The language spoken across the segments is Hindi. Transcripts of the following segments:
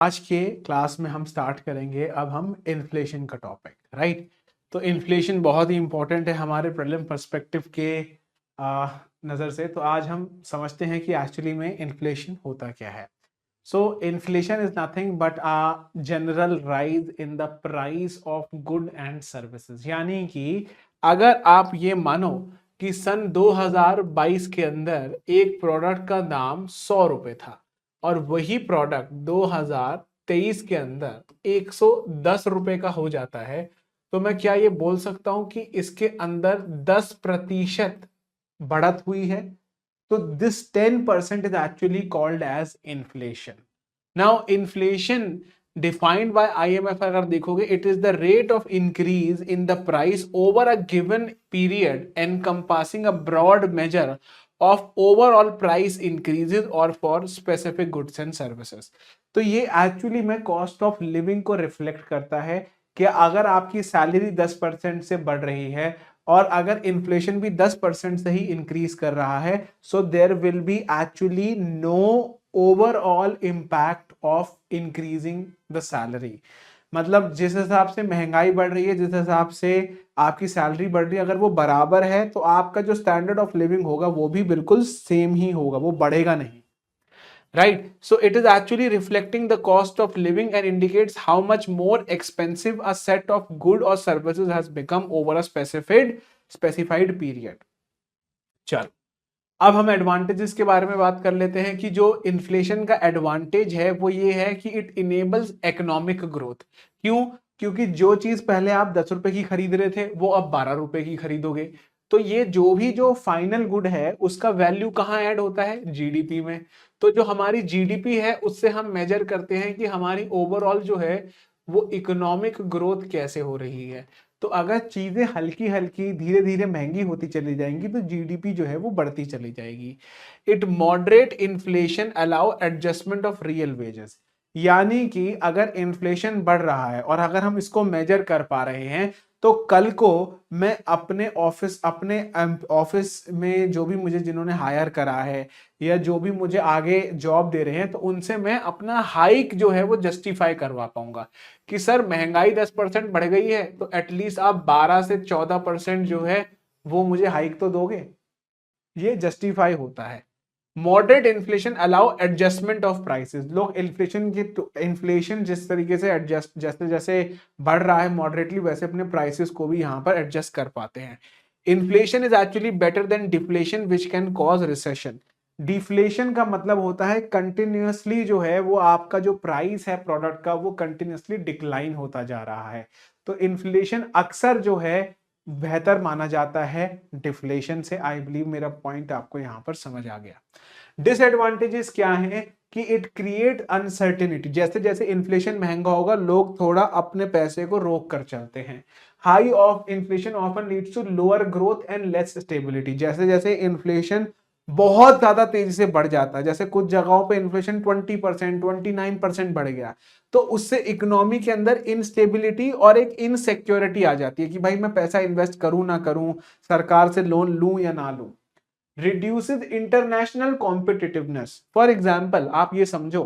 आज के क्लास में हम स्टार्ट करेंगे अब हम इन्फ्लेशन का टॉपिक, राइट। तो इन्फ्लेशन बहुत ही इंपॉर्टेंट है हमारे प्रीलिम पर्सपेक्टिव के नज़र से। तो आज हम समझते हैं कि एक्चुअली में इन्फ्लेशन होता क्या है। सो inflation is nothing but a general rise in the price of good and services. यानी कि अगर आप ये मानो कि सन 2022 के अंदर एक प्रोडक्ट का दाम 100 रुपए था और वही प्रोडक्ट 2023 के अंदर 110 रुपए का हो जाता है, तो मैं क्या ये बोल सकता हूं कि इसके अंदर 10% बढ़त हुई है? तो this 10% is actually called as inflation. Now inflation defined by IMF अगर देखोगे, it is the rate of increase in the price over a given period encompassing a broad measure of overall price increases और for specific goods and services. तो ये एक्चुअली में कॉस्ट ऑफ लिविंग को रिफ्लेक्ट करता है कि अगर आपकी सैलरी 10% से बढ़ रही है और अगर इन्फ्लेशन भी 10% से ही इंक्रीज कर रहा है, so there will be actually no overall impact of increasing the salary. मतलब जिस हिसाब से महंगाई बढ़ रही है, जिस हिसाब से आपकी सैलरी बढ़ रही है, अगर वो बराबर है तो आपका जो स्टैंडर्ड ऑफ लिविंग होगा वो भी बिल्कुल सेम ही होगा, वो बढ़ेगा नहीं, right? So it is actually reflecting the cost of living and indicates how much more expensive a set of good or services has become over a specified period. चलो, अब हम एडवांटेजेस के बारे में बात कर लेते हैं कि जो इन्फ्लेशन का एडवांटेज है वो ये है कि इट इनेबल्स इकोनॉमिक ग्रोथ। क्यों? क्योंकि जो चीज पहले आप 10 रुपए की खरीद रहे थे वो अब 12 रुपए की खरीदोगे। तो ये जो फाइनल गुड है उसका वैल्यू कहाँ ऐड होता है? जीडीपी में। तो जो हमारी जीडीपी है उससे हम मेजर करते हैं कि हमारी ओवरऑल जो है वो इकोनॉमिक ग्रोथ कैसे हो रही है। तो अगर चीजें हल्की हल्की धीरे धीरे महंगी होती चली जाएंगी तो जीडीपी जो है वो बढ़ती चली जाएगी। It moderate inflation allow adjustment of real wages. यानी कि अगर इन्फ्लेशन बढ़ रहा है और अगर हम इसको मेजर कर पा रहे हैं तो कल को मैं अपने ऑफिस में जो भी मुझे जिन्होंने हायर करा है या जो भी मुझे आगे जॉब दे रहे हैं तो उनसे मैं अपना हाइक जो है वो जस्टिफाई करवा पाऊंगा कि सर महंगाई 10% बढ़ गई है तो एटलीस्ट आप 12 से 14% जो है वो मुझे हाइक तो दोगे। ये जस्टिफाई होता है। Moderate inflation allow adjustment of prices. लोग इन्फ्लेशन जिस तरीके से एडजस्ट जैसे जैसे बढ़ रहा है मॉडरेटली वैसे अपने प्राइसेस को भी यहां पर एडजस्ट कर पाते हैं। Inflation is actually better than deflation which can cause recession. Deflation का मतलब होता है कंटिन्यूअसली जो है वो आपका जो प्राइस है प्रोडक्ट का वो कंटिन्यूअसली डिक्लाइन होता जा रहा है। तो इन्फ्लेशन अक्सर जो है बेहतर माना जाता है डिफ्लेशन से। आई बिलीव मेरा पॉइंट आपको यहां पर समझ आ गया। डिसएडवांटेजेस क्या है कि इट क्रिएट अनसर्टेनिटी। जैसे जैसे इन्फ्लेशन महंगा होगा लोग थोड़ा अपने पैसे को रोक कर चलते हैं। High of inflation often leads to lower growth and less stability. जैसे जैसे इन्फ्लेशन बहुत ज्यादा तेजी से बढ़ जाता है, जैसे कुछ जगहों पे इन्फ्लेशन 20% 29% बढ़ गया, तो उससे इकोनॉमी के अंदर इनस्टेबिलिटी और एक इनसिक्योरिटी आ जाती है कि भाई मैं पैसा इन्वेस्ट करूं ना करूं, सरकार से लोन लूं या ना लूं। Reduces international competitiveness. For example आप ये समझो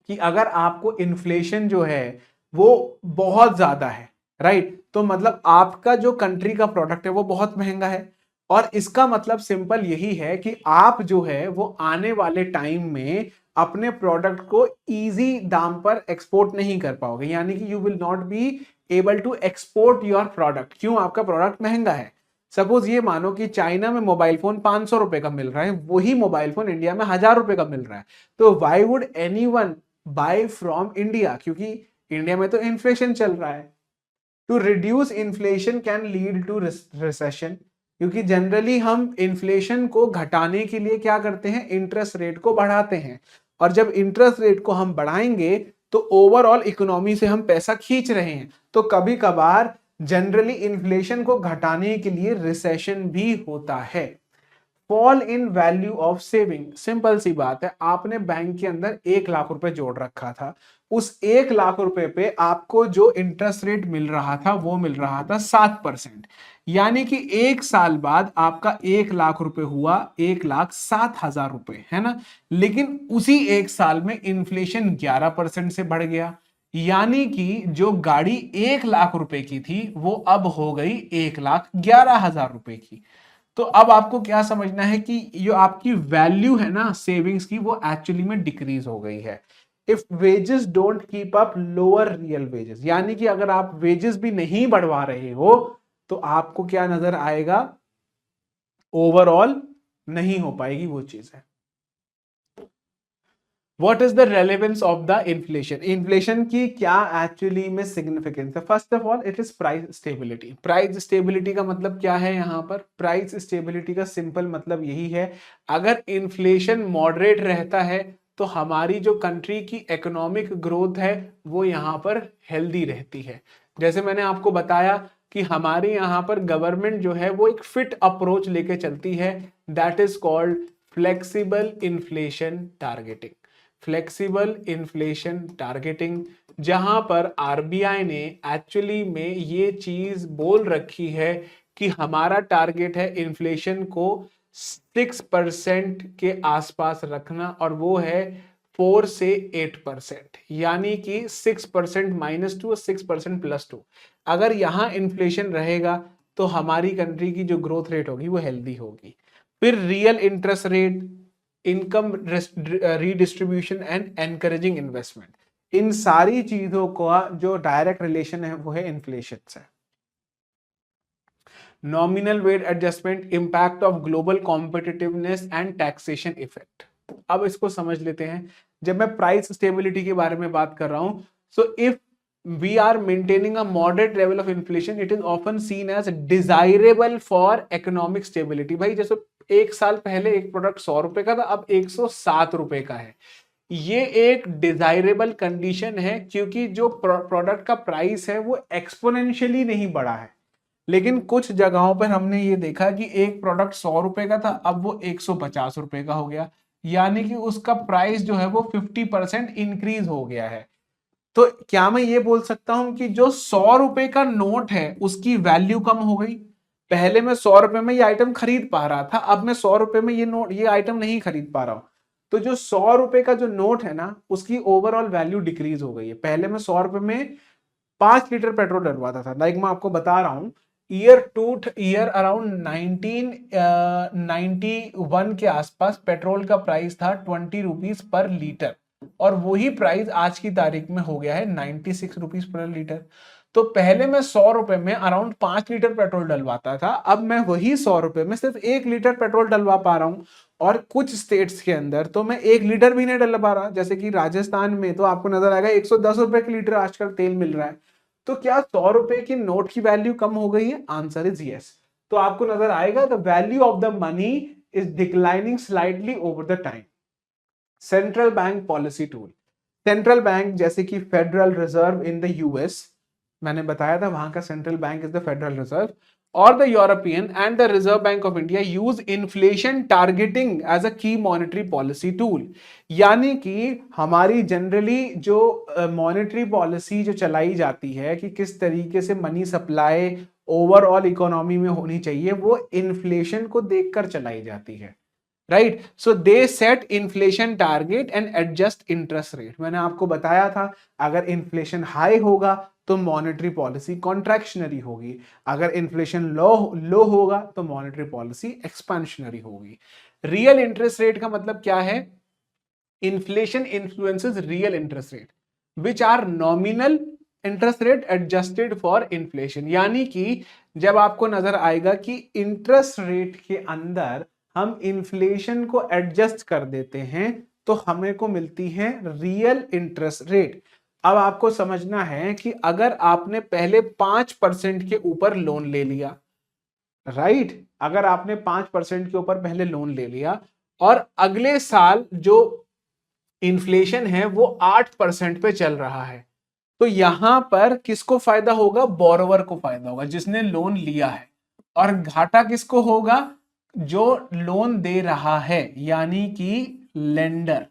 कि अगर आपको इन्फ्लेशन जो है वो बहुत ज्यादा है, राइट, तो मतलब आपका जो कंट्री का प्रोडक्ट है वो बहुत महंगा है और इसका मतलब सिंपल यही है कि आप जो है वो आने वाले टाइम में अपने प्रोडक्ट को इजी दाम पर एक्सपोर्ट नहीं कर पाओगे। यानी कि you will not be able to export your product. क्यों? आपका प्रोडक्ट महंगा है। सपोज ये मानो कि चाइना में मोबाइल फोन 500 रुपए का मिल रहा है, वही मोबाइल फोन इंडिया में 1000 रुपए का मिल रहा है, तो why would anyone buy from India? क्योंकि इंडिया में तो इन्फ्लेशन चल रहा है। To reduce inflation can lead to recession. क्योंकि जनरली हम इन्फ्लेशन को घटाने के लिए क्या करते हैं? इंटरेस्ट रेट को बढ़ाते हैं, और जब इंटरेस्ट रेट को हम बढ़ाएंगे तो ओवरऑल इकोनॉमी से हम पैसा खींच रहे हैं। तो कभी कभार जनरली इन्फ्लेशन को घटाने के लिए रिसेशन भी होता है। Fall in value of saving. Simple सी बात है, आपने बैंक के अंदर 1 लाख रुपए जोड़ रखा था, उस 1 लाख रुपए पे आपको जो इंटरेस्ट रेट मिल रहा था वो मिल रहा था 7%। यानी कि 1 साल बाद आपका 1 लाख रुपए हुआ 1,07,000 रुपए, है ना। लेकिन उसी 1 साल में इन्फ्लेशन 11% से बढ़ गया, यानी कि जो गाड़ी 1 लाख रुपए की थी वो अब हो गई 1,11,000 रुपए की। तो अब आपको क्या समझना है कि जो आपकी वैल्यू है ना सेविंग्स की, वो एक्चुअली में डिक्रीज हो गई है। If wages don't keep up lower real wages, यानी कि अगर आप वेजेस भी नहीं बढ़वा रहे हो तो आपको क्या नजर आएगा, ओवरऑल नहीं हो पाएगी वो चीज है। What is the relevance of the inflation? Inflation की क्या एक्चुअली में सिग्निफिकेंस है? First of all it is price stability. Price stability का मतलब क्या है यहाँ पर? प्राइस स्टेबिलिटी का सिंपल मतलब यही है, अगर इन्फ्लेशन मॉडरेट रहता है तो हमारी जो कंट्री की इकोनॉमिक ग्रोथ है वो यहाँ पर हेल्दी रहती है। जैसे मैंने आपको बताया कि हमारे यहाँ पर गवर्नमेंट जो है वो एक फिट अप्रोच लेके चलती है, that is called flexible inflation targeting. Flexible inflation targeting, जहां पर आरबीआई ने एक्चुअली में ये चीज बोल रखी है कि हमारा टारगेट है इन्फ्लेशन को 6% के आसपास रखना, और वो है 4 से 8%, यानी कि 6% -2 और 6% +2। अगर यहां इन्फ्लेशन रहेगा तो हमारी कंट्री की जो ग्रोथ रेट होगी वो हेल्दी होगी। फिर real interest rate, income redistribution and encouraging investment, इन सारी चीजों का जो डायरेक्ट रिलेशन है वो है इन्फ्लेशन से। Nominal wage adjustment, impact of global competitiveness and taxation effect. अब इसको समझ लेते हैं। जब मैं प्राइस स्टेबिलिटी के बारे में बात कर रहा हूं, so if we are maintaining a moderate level of inflation, it is often seen as desirable for economic stability। भाई जैसे 1 साल पहले एक प्रोडक्ट 100 रुपए का था, अब 107 रुपए का है। ये एक डिजायरेबल कंडीशन है क्योंकि जो प्रोडक्ट का प्राइस है वो एक्सपोनेंशियली नहीं बढ़ा है। लेकिन कुछ जगहों पर हमने ये देखा कि एक प्रोडक्ट 100 रुपए का था, अब वो 150 रुपए का हो गया, यानी कि उसका प्राइस जो है वो 50% इंक्रीज हो गया है। तो क्या मैं ये बोल सकता हूं कि जो 100 रुपए का नोट है उसकी वैल्यू कम हो गई? पहले मैं 100 रुपए में ये आइटम खरीद पा रहा था, अब मैं 100 रुपए में ये आइटम नहीं खरीद पा रहा हूं। तो जो 100 रुपए का जो नोट है ना उसकी ओवरऑल वैल्यू डिक्रीज हो गई है। पहले मैं 100 रुपए में 5 लीटर पेट्रोल डलवाता था, लाइक मैं आपको बता रहा हूं, ईयर अराउंड 1991 के आसपास पेट्रोल का प्राइस था 20 रुपीज पर लीटर, और वही प्राइस आज की तारीख में हो गया है 96 रुपीज पर लीटर। तो पहले मैं 100 रुपए में अराउंड 5 लीटर पेट्रोल डलवाता था, अब मैं वही 100 रुपए में सिर्फ 1 लीटर पेट्रोल डलवा पा रहा हूं। और कुछ स्टेट्स के अंदर तो मैं 1 लीटर भी नहीं डलवा रहा, जैसे कि राजस्थान में तो आपको नजर आएगा 110 रुपए के लीटर आजकल तेल मिल रहा है। तो क्या 100 रुपए की नोट की वैल्यू कम हो गई है? Answer is yes. तो आपको नजर आएगा the value of the money is declining slightly over the time. Central bank policy tool, central bank जैसे कि Federal Reserve in the US, मैंने बताया था वहां का central bank is the Federal Reserve, और the European and the Reserve Bank of India use inflation targeting as a key monetary policy tool. यानी कि हमारी जनरली जो मॉनेटरी पॉलिसी जो चलाई जाती है कि किस तरीके से मनी सप्लाई ओवरऑल इकोनॉमी में होनी चाहिए, वो इन्फ्लेशन को देखकर चलाई जाती है, right. So they set inflation target and adjust interest rate. मैंने आपको बताया था अगर इन्फ्लेशन हाई होगा तो मॉनेटरी पॉलिसी कॉन्ट्रैक्शनरी होगी, अगर इन्फ्लेशन लो होगा तो मॉनेटरी पॉलिसी एक्सपेंशनरी होगी। रियल इंटरेस्ट रेट का मतलब क्या है? Inflation influences real interest rate which are nominal interest rate adjusted for inflation. यानी कि जब आपको नजर आएगा कि इंटरेस्ट रेट के अंदर हम इन्फ्लेशन को एडजस्ट कर देते हैं तो हमें को मिलती है रियल इंटरेस्ट रेट। अब आपको समझना है कि अगर आपने पहले 5% के ऊपर लोन ले लिया, राइट, अगर आपने 5% के ऊपर पहले लोन ले लिया और अगले साल जो इन्फ्लेशन है वो 8% पे चल रहा है, तो यहां पर किसको फायदा होगा? बोरोवर को फायदा होगा जिसने लोन लिया है। और घाटा किसको होगा? जो लोन दे रहा है यानी कि लेंडर,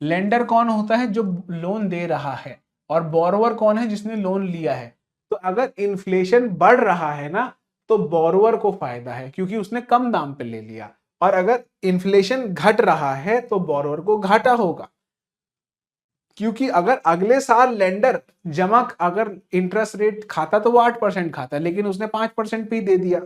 लेंडर कौन होता है? जो लोन दे रहा है, और बोरोवर कौन है? जिसने लोन लिया है। तो अगर इन्फ्लेशन बढ़ रहा है ना तो बोरोवर को फायदा है क्योंकि उसने कम दाम पे ले लिया, और अगर इन्फ्लेशन घट रहा है तो बोरोवर को घाटा होगा क्योंकि अगर अगले साल लेंडर जमा अगर इंटरेस्ट रेट खाता तो वो 8% खाता है, लेकिन उसने 5% पे दे दिया।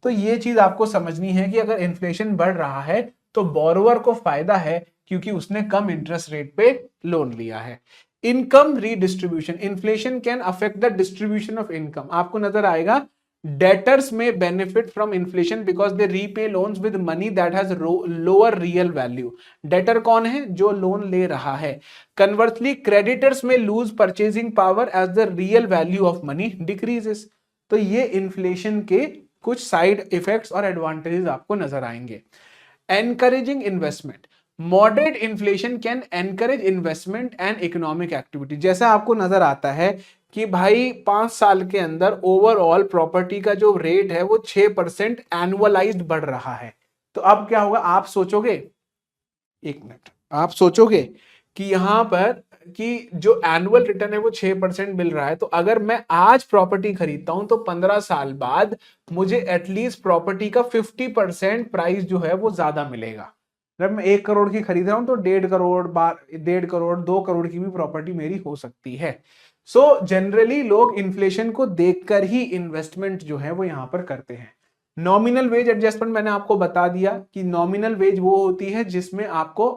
तो ये चीज आपको समझनी है कि अगर इन्फ्लेशन बढ़ रहा है तो बोरोवर को फायदा है क्योंकि उसने कम इंटरेस्ट रेट पे लोन लिया है। Income redistribution, inflation can affect the distribution of income. आपको नजर आएगा debtors may benefit from inflation because they repay loans with money that has lower real value. Debtor कौन है? जो लोन ले रहा है। Conversely creditors may lose purchasing power as the real value of money decreases. तो ये इन्फ्लेशन के कुछ साइड इफेक्ट्स और एडवांटेजेस आपको नजर आएंगे। Encouraging investment, moderate inflation can encourage investment and economic activity. जैसा आपको नजर आता है कि भाई 5 साल के अंदर ओवरऑल प्रॉपर्टी का जो रेट है वो 6% एनुअलाइज्ड बढ़ रहा है। तो अब क्या होगा? आप सोचोगे, एक मिनट, आप सोचोगे कि यहां पर कि जो एनुअल रिटर्न है वो 6% मिल रहा है, तो अगर मैं आज प्रॉपर्टी खरीदता हूं तो 15 साल बाद मुझे एटलीस्ट प्रॉपर्टी का 50% प्राइस जो है वो ज्यादा मिलेगा। जब मैं 1 करोड़ की खरीद रहा हूं तो 1.5 करोड़ 1.5 करोड़ 2 करोड़ की भी प्रॉपर्टी मेरी हो सकती है। सो जनरली लोग इन्फ्लेशन को देखकर ही इन्वेस्टमेंट जो है वो यहां पर करते हैं। नॉमिनल वेज एडजस्टमेंट मैंने आपको बता दिया कि नॉमिनल वेज वो होती है जिसमें आपको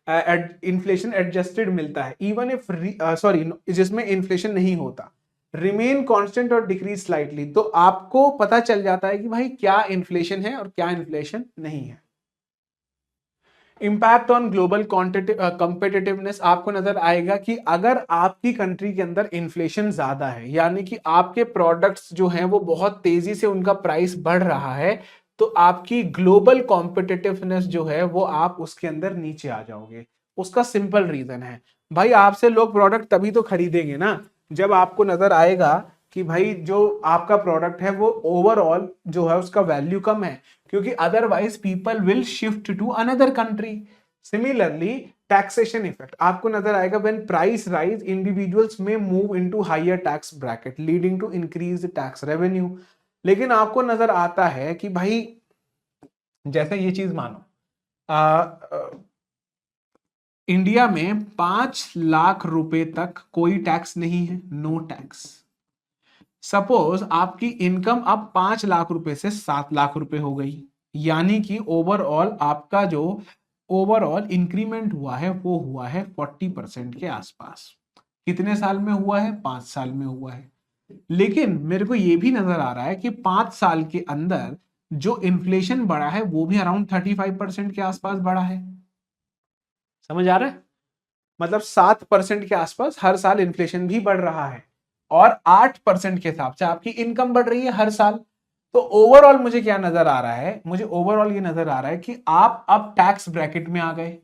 इन्फ्लेशन एडजस्टेड मिलता है, इवन इफ सॉरी जिसमें इन्फ्लेशन नहीं होता। रिमेन कांस्टेंट और डिक्रीज स्लाइटली, तो आपको पता चल जाता है कि भाई क्या इन्फ्लेशन है और क्या इन्फ्लेशन नहीं है। इंपैक्ट ऑन ग्लोबल कॉम्पिटिटिवनेस, आपको नजर आएगा कि अगर आपकी कंट्री के अंदर इन्फ्लेशन ज्यादा है यानी कि आपके प्रोडक्ट्स जो हैं वो बहुत तेजी से उनका प्राइस बढ़ रहा है, तो आपकी ग्लोबल कॉम्पिटिटिवनेस जो है वो आप उसके अंदर नीचे आ जाओगे। उसका सिंपल रीजन है, भाई आपसे लोग प्रोडक्ट तभी तो खरीदेंगे ना जब आपको नजर आएगा कि भाई जो आपका प्रोडक्ट है वो ओवरऑल जो है उसका वैल्यू कम है, क्योंकि otherwise people will shift to another country. Similarly taxation effect आपको नजर आएगा, when price rise individuals may move into higher tax bracket leading to increase tax revenue. लेकिन आपको नजर आता है कि भाई जैसे ये चीज मानो इंडिया में 5 लाख रुपए तक कोई टैक्स नहीं है, नो टैक्स। सपोज आपकी इनकम अब 5 लाख रुपए से 7 लाख रुपए हो गई, यानी कि ओवरऑल आपका जो ओवरऑल इंक्रीमेंट हुआ है वो हुआ है 40% के आसपास। कितने साल में हुआ है? 5 साल में हुआ है। लेकिन मेरे को ये भी नजर आ रहा है कि 5 साल के अंदर जो इन्फ्लेशन बढ़ा है वो भी अराउंड 35% के आसपास बढ़ा है। समझ आ रहा है? मतलब 7% के आसपास हर साल इन्फ्लेशन भी बढ़ रहा है और 8% के हिसाब से आपकी इनकम बढ़ रही है हर साल। तो ओवरऑल मुझे क्या नजर आ रहा है? मुझे ओवरऑल ये नजर आ रहा है कि आप अब टैक्स ब्रैकेट में आ गए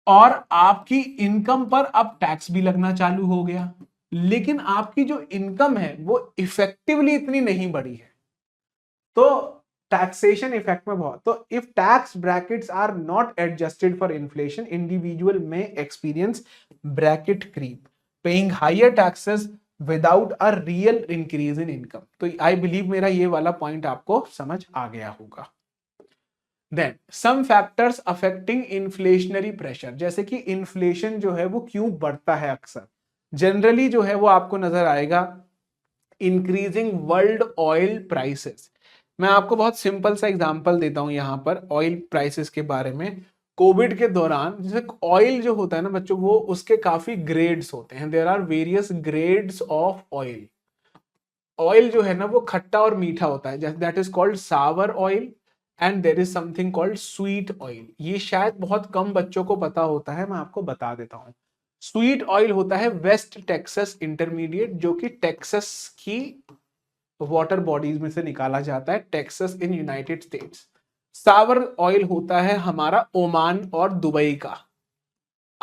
और आपकी इनकम पर अब टैक्स भी लगना चालू हो गया, लेकिन आपकी जो इनकम है वो इफेक्टिवली इतनी नहीं बढ़ी है। तो टैक्सेशन इफेक्ट में बहुत, तो if tax brackets are not adjusted for inflation individual may experience bracket creep, paying higher taxes without a real increase in income. So I believe मेरा ये वाला पॉइंट आपको समझ आ गया होगा। Then some factors affecting inflationary pressure, जैसे कि इन्फ्लेशन जो है वो क्यों बढ़ता है अक्सर, जनरली जो है वो आपको नजर आएगा इंक्रीजिंग वर्ल्ड ऑयल प्राइसेस। मैं आपको बहुत सिंपल सा एग्जांपल देता हूं यहां पर ऑयल प्राइसेस के बारे में। कोविड के दौरान जैसे ऑयल जो होता है ना बच्चों, वो उसके काफी ग्रेड्स होते हैं, there are various grades of oil. Oil जो है ना वो खट्टा और मीठा होता है, जैसे that is called sour oil and there is something called sweet oil. ये शायद बहुत कम बच्चों को पता होता है, मैं आपको बता देता हूँ। स्वीट ऑयल होता है वेस्ट टेक्सास इंटरमीडिएट, जो कि टेक्सास की वाटर बॉडीज में से निकाला जाता है, Texas in United States. Sour oil होता है हमारा ओमान और दुबई का।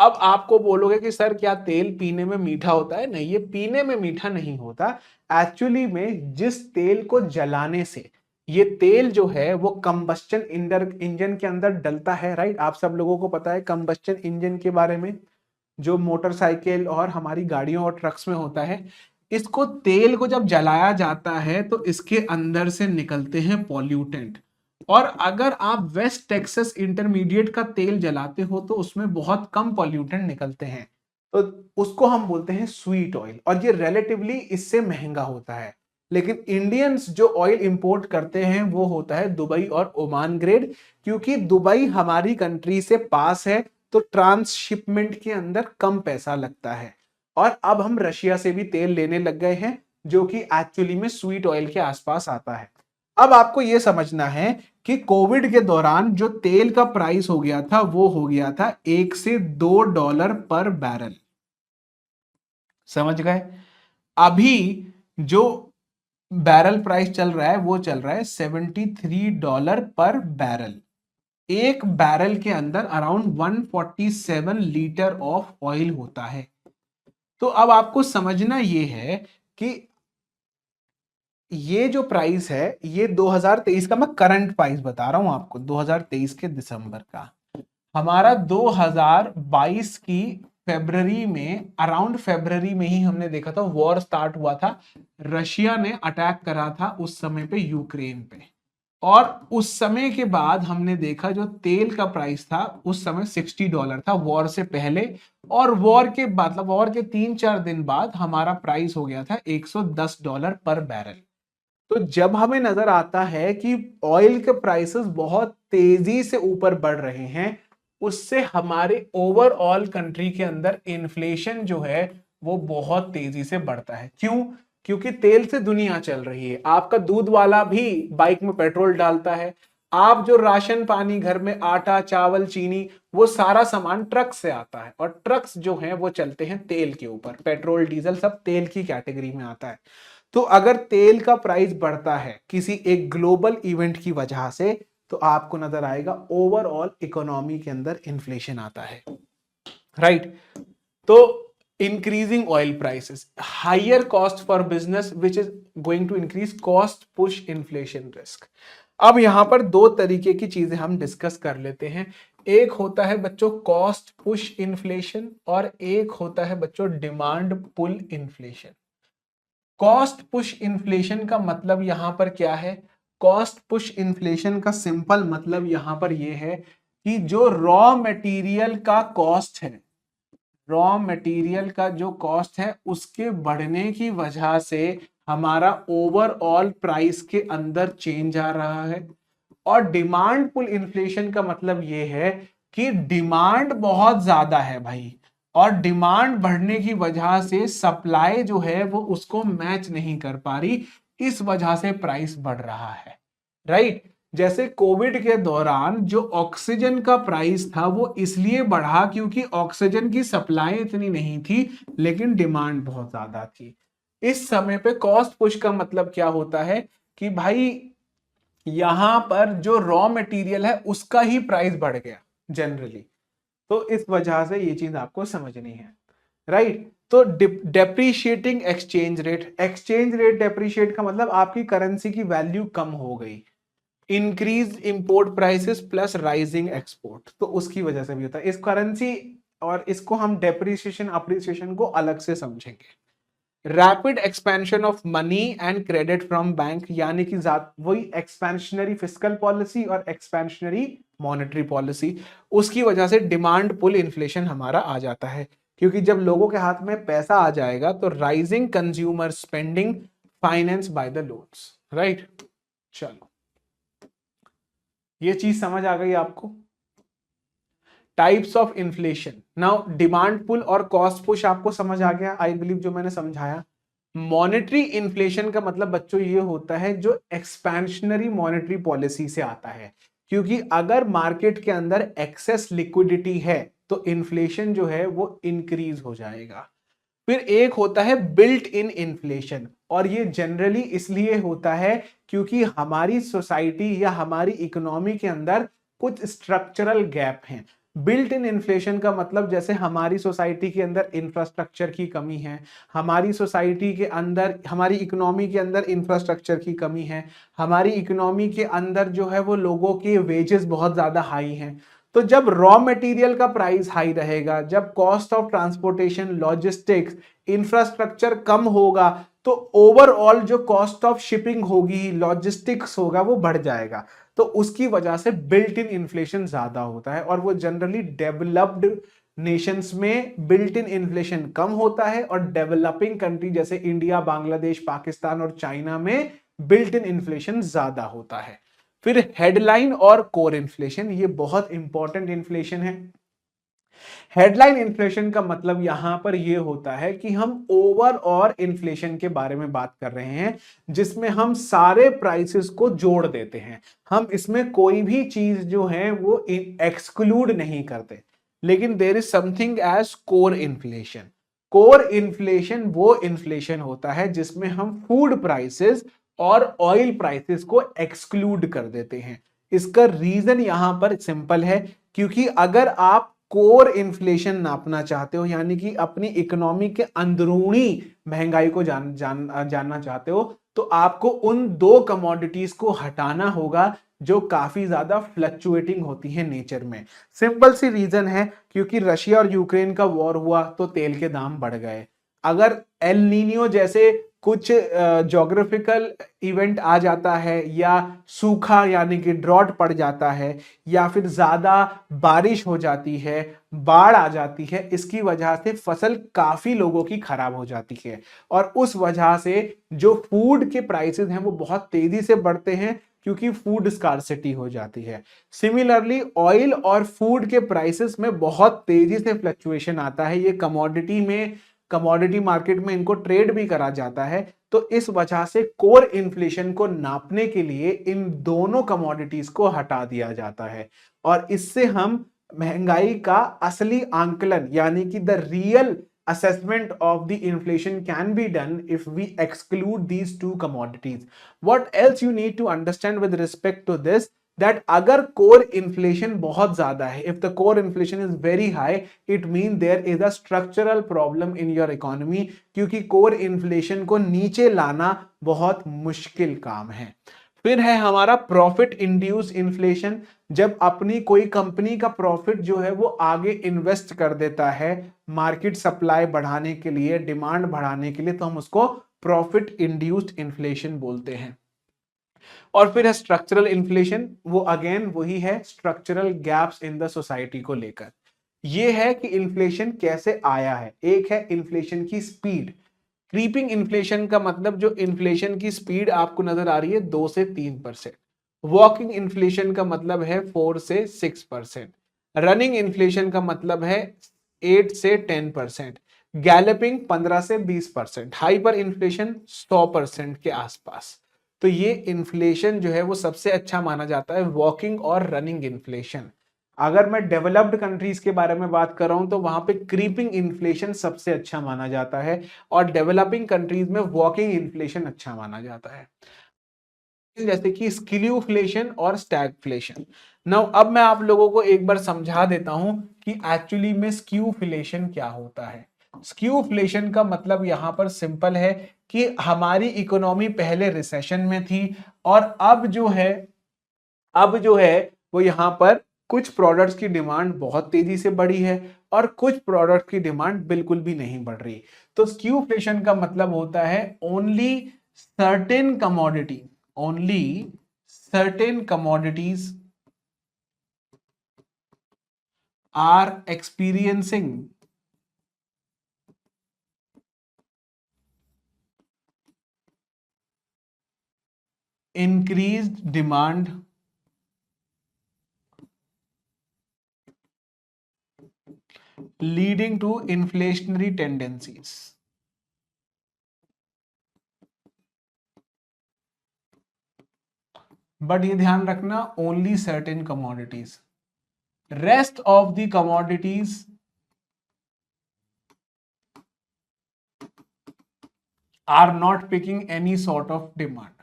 अब आपको बोलोगे कि सर क्या तेल पीने में मीठा होता है? नहीं, ये पीने में मीठा नहीं होता। एक्चुअली में जिस तेल को जलाने से ये तेल जो है वो कंबस्टन इंजन के अंदर डलता है, राइट। आप सब लोगों को पता है कंबस्टन इंजन के बारे में, जो मोटरसाइकिल और हमारी गाड़ियों और ट्रक्स में होता है। इसको तेल को जब जलाया जाता है तो इसके अंदर से निकलते हैं पॉल्यूटेंट। और अगर आप वेस्ट टेक्सास इंटरमीडिएट का तेल जलाते हो तो उसमें बहुत कम पॉल्यूटेंट निकलते हैं, तो उसको हम बोलते हैं स्वीट ऑयल, और ये रिलेटिवली इससे महंगा होता है। लेकिन इंडियंस जो ऑयल इंपोर्ट करते हैं वो होता है दुबई और ओमान ग्रेड, क्योंकि दुबई हमारी कंट्री से पास है, तो ट्रांसशिपमेंट के अंदर कम पैसा लगता है। और अब हम रशिया से भी तेल लेने लग गए हैं, जो कि एक्चुअली में स्वीट ऑयल के आसपास आता है। अब आपको यह समझना है कि कोविड के दौरान जो तेल का प्राइस हो गया था वो हो गया था $1 से $2 पर बैरल। समझ गए? अभी जो बैरल प्राइस चल रहा है वो चल रहा है $73 पर बैरल। एक बैरल के अंदर अराउंड 147 लीटर ऑफ ऑयल होता है। तो अब आपको समझना ये है कि ये जो प्राइस है ये 2023 का, मैं करंट प्राइस बता रहा हूं आपको, 2023 के दिसंबर का। हमारा 2022 की फरवरी में, अराउंड फरवरी में ही हमने देखा था वॉर स्टार्ट हुआ था, रशिया ने अटैक करा था उस समय पे यूक्रेन पे। और उस समय के बाद हमने देखा जो तेल का प्राइस था उस समय $60 था, वॉर से पहले। और वॉर के बाद, मतलब वॉर के 3-4 दिन बाद हमारा प्राइस हो गया था $110 पर बैरल। तो जब हमें नजर आता है कि ऑयल के प्राइसेस बहुत तेजी से ऊपर बढ़ रहे हैं, उससे हमारे ओवरऑल कंट्री के अंदर इन्फ्लेशन जो है वो बहुत तेजी से बढ़ता है। क्यों? क्योंकि तेल से दुनिया चल रही है। आपका दूध वाला भी बाइक में पेट्रोल डालता है। आप जो राशन पानी घर में, आटा चावल चीनी, वो सारा सामान ट्रक से आता है, और ट्रक्स जो हैं वो चलते हैं तेल के ऊपर। पेट्रोल डीजल सब तेल की कैटेगरी में आता है। तो अगर तेल का प्राइस बढ़ता है किसी एक ग्लोबल इवेंट की वजह से, तो आपको नजर आएगा ओवरऑल इकोनॉमी के अंदर इन्फ्लेशन आता है, राइट। तो increasing oil prices, higher cost for business which is going to increase cost, push inflation risk. अब यहां पर दो तरीके की चीजें हम डिस्कस कर लेते हैं। एक होता है बच्चों कॉस्ट पुश इन्फ्लेशन, और एक होता है बच्चों demand pull inflation. Cost push inflation का मतलब यहां पर क्या है? कॉस्ट पुश इन्फ्लेशन का सिंपल मतलब यहां पर यह है कि जो रॉ मटेरियल का कॉस्ट है, रॉ मटेरियल का जो कॉस्ट है उसके बढ़ने की वजह से हमारा ओवरऑल प्राइस के अंदर चेंज आ रहा है। और डिमांड पुल इन्फ्लेशन का मतलब यह है कि डिमांड बहुत ज्यादा है भाई, और डिमांड बढ़ने की वजह से सप्लाई जो है वो उसको मैच नहीं कर पा रही, इस वजह से प्राइस बढ़ रहा है, राइट। जैसे कोविड के दौरान जो ऑक्सीजन का प्राइस था वो इसलिए बढ़ा क्योंकि ऑक्सीजन की सप्लाई इतनी नहीं थी, लेकिन डिमांड बहुत ज्यादा थी। इस समय पे कॉस्ट पुश का मतलब क्या होता है कि भाई यहां पर जो रॉ मटेरियल है उसका ही प्राइस बढ़ गया जनरली। तो इस वजह से ये चीज आपको समझनी है, राइट। तो डेप्रीशिएटिंग एक्सचेंज रेट डेप्रीशिएट का मतलब आपकी करेंसी की वैल्यू कम हो गई। Increase import prices plus rising export, तो उसकी वजह से भी होता है इस करेंसी, और इसको हम डेप्रीशिएशन अप्रिसिएशन को अलग से समझेंगे। Rapid expansion of money and credit from bank, यानी कि वही एक्सपेंशनरी फिस्कल पॉलिसी और एक्सपेंशनरी मॉनेटरी पॉलिसी, उसकी वजह से डिमांड पुल इन्फ्लेशन हमारा आ जाता है। क्योंकि जब लोगों के हाथ में पैसा आ जाएगा तो rising consumer spending finance by the loans, right. चलो, ये चीज समझ आ गई आपको। Types of inflation, now demand pull और कॉस्ट पुश आपको समझ आ गया आई बिलीव, जो मैंने समझाया। मॉनेटरी इन्फ्लेशन का मतलब बच्चों ये होता है जो एक्सपेंशनरी मॉनेटरी पॉलिसी से आता है, क्योंकि अगर मार्केट के अंदर एक्सेस लिक्विडिटी है तो इन्फ्लेशन जो है वो इंक्रीज हो जाएगा। फिर एक होता है बिल्ट इन इन्फ्लेशन, और ये जनरली इसलिए होता है क्योंकि हमारी सोसाइटी या हमारी इकोनॉमी के अंदर कुछ स्ट्रक्चरल गैप हैं। बिल्ट इन इन्फ्लेशन का मतलब जैसे हमारी सोसाइटी के अंदर इंफ्रास्ट्रक्चर की कमी है, हमारी सोसाइटी के अंदर, हमारी इकोनॉमी के अंदर इंफ्रास्ट्रक्चर की कमी है, हमारी इकोनॉमी के अंदर जो है वो लोगों के वेजेस बहुत ज्यादा हाई हैं। तो जब रॉ मटेरियल का प्राइस हाई रहेगा, जब cost of transportation, logistics, infrastructure कम होगा, तो ओवरऑल जो कॉस्ट ऑफ शिपिंग होगी, लॉजिस्टिक्स होगा, वो बढ़ जाएगा। तो उसकी वजह से बिल्ट इन इन्फ्लेशन ज्यादा होता है, और वो जनरली डेवलप्ड नेशंस में बिल्ट इन इन्फ्लेशन कम होता है, और डेवलपिंग कंट्री जैसे इंडिया, बांग्लादेश, पाकिस्तान और चाइना में बिल्ट इन इन्फ्लेशन ज्यादा होता है। फिर हेडलाइन और कोर इन्फ्लेशन, ये बहुत इंपॉर्टेंट इन्फ्लेशन है। हेडलाइन इन्फ्लेशन का मतलब यहां पर यह होता है कि हम ओवरऑल इन्फ्लेशन के बारे में बात कर रहे हैं, जिसमें हम सारे प्राइसेस को जोड़ देते हैं, हम इसमें कोई भी चीज जो है वो एक्सक्लूड नहीं करते। लेकिन there is something as core inflation. Core inflation वो इन्फ्लेशन होता है जिसमें हम फूड प्राइसेस और ऑयल प्राइसेस को एक्सक्लूड कर देते हैं। इसका रीजन यहां पर सिंपल है, क्योंकि अगर आप कोर इन्फ्लेशन नापना चाहते हो, यानी कि अपनी इकोनॉमी के अंदरूनी महंगाई को जानना चाहते हो, तो आपको उन दो कमोडिटीज को हटाना होगा जो काफी ज्यादा फ्लक्चुएटिंग होती है नेचर में। सिंपल सी रीजन है, क्योंकि रशिया और यूक्रेन का वॉर हुआ तो तेल के दाम बढ़ गए। अगर एल नीनियो जैसे कुछ ज्योग्राफिकल इवेंट आ जाता है, या सूखा यानी कि ड्रॉट पड़ जाता है, या फिर ज्यादा बारिश हो जाती है, बाढ़ आ जाती है, इसकी वजह से फसल काफी लोगों की खराब हो जाती है, और उस वजह से जो फूड के प्राइसेस हैं वो बहुत तेजी से बढ़ते हैं, क्योंकि फूड स्कार्सिटी हो जाती है। सिमिलरली ऑयल और फूड के प्राइसेस में बहुत तेजी से फ्लक्चुएशन आता है। ये कमोडिटी में, कमोडिटी मार्केट में इनको ट्रेड भी करा जाता है। तो इस वजह से कोर इन्फ्लेशन को नापने के लिए इन दोनों कमोडिटीज को हटा दिया जाता है, और इससे हम महंगाई का असली आंकलन, यानी कि the real assessment of the inflation can be done if we exclude these two commodities. What else you need to understand with respect to this, that अगर कोर इन्फ्लेशन बहुत ज्यादा है, if the core inflation is very high, it means there is a structural problem in your economy, क्योंकि कोर इन्फ्लेशन को नीचे लाना बहुत मुश्किल काम है। फिर है हमारा प्रॉफिट इंड्यूस इन्फ्लेशन। जब अपनी कोई कंपनी का प्रॉफिट जो है वो आगे इन्वेस्ट कर देता है मार्केट सप्लाई बढ़ाने के लिए, डिमांड बढ़ाने के लिए, तो हम उसको प्रॉफिट इंड्यूस्ड इन्फ्लेशन बोलते हैं। और फिर है स्ट्रक्चरल इन्फ्लेशन, वो अगेन वही है, structural gaps in the society को लेकर। ये है कि इन्फ्लेशन कैसे आया है। एक है इन्फ्लेशन की स्पीड। क्रीपिंग इन्फ्लेशन का मतलब जो इन्फ्लेशन की स्पीड आपको नजर आ रही है 2 से 3%। वॉकिंग इन्फ्लेशन का मतलब है 4 से 6%। रनिंग इन्फ्लेशन का मतलब है 8 से 10%। गैलपिंग 15 से 20%। हाइपर इन्फ्लेशन 100% के आसपास। तो ये इन्फ्लेशन जो है वो सबसे अच्छा माना जाता है, वॉकिंग और रनिंग इन्फ्लेशन। अगर मैं डेवलप्ड कंट्रीज के बारे में बात कर रहा हूं तो वहां पे क्रीपिंग इन्फ्लेशन सबसे अच्छा माना जाता है, और डेवलपिंग कंट्रीज में वॉकिंग इन्फ्लेशन अच्छा माना जाता है, जैसे कि स्किल्यूफ्लेशन और स्टैगफ्लेशन। नाउ अब मैं आप लोगों को एक बार समझा देता हूं कि एक्चुअली में स्क्यूफ्लेशन क्या होता है। स्क्यूफ्लेशन का मतलब यहां पर सिंपल है कि हमारी इकोनॉमी पहले रिसेशन में थी, और अब जो है वो यहां पर कुछ प्रोडक्ट्स की डिमांड बहुत तेजी से बढ़ी है, और कुछ प्रोडक्ट की डिमांड बिल्कुल भी नहीं बढ़ रही। तो स्क्यूफ्लेशन का मतलब होता है only certain commodity, only certain commodities are experiencing increased demand leading to inflationary tendencies. But ये ध्यान रखना, only certain commodities, rest of the commodities are not picking any sort of demand.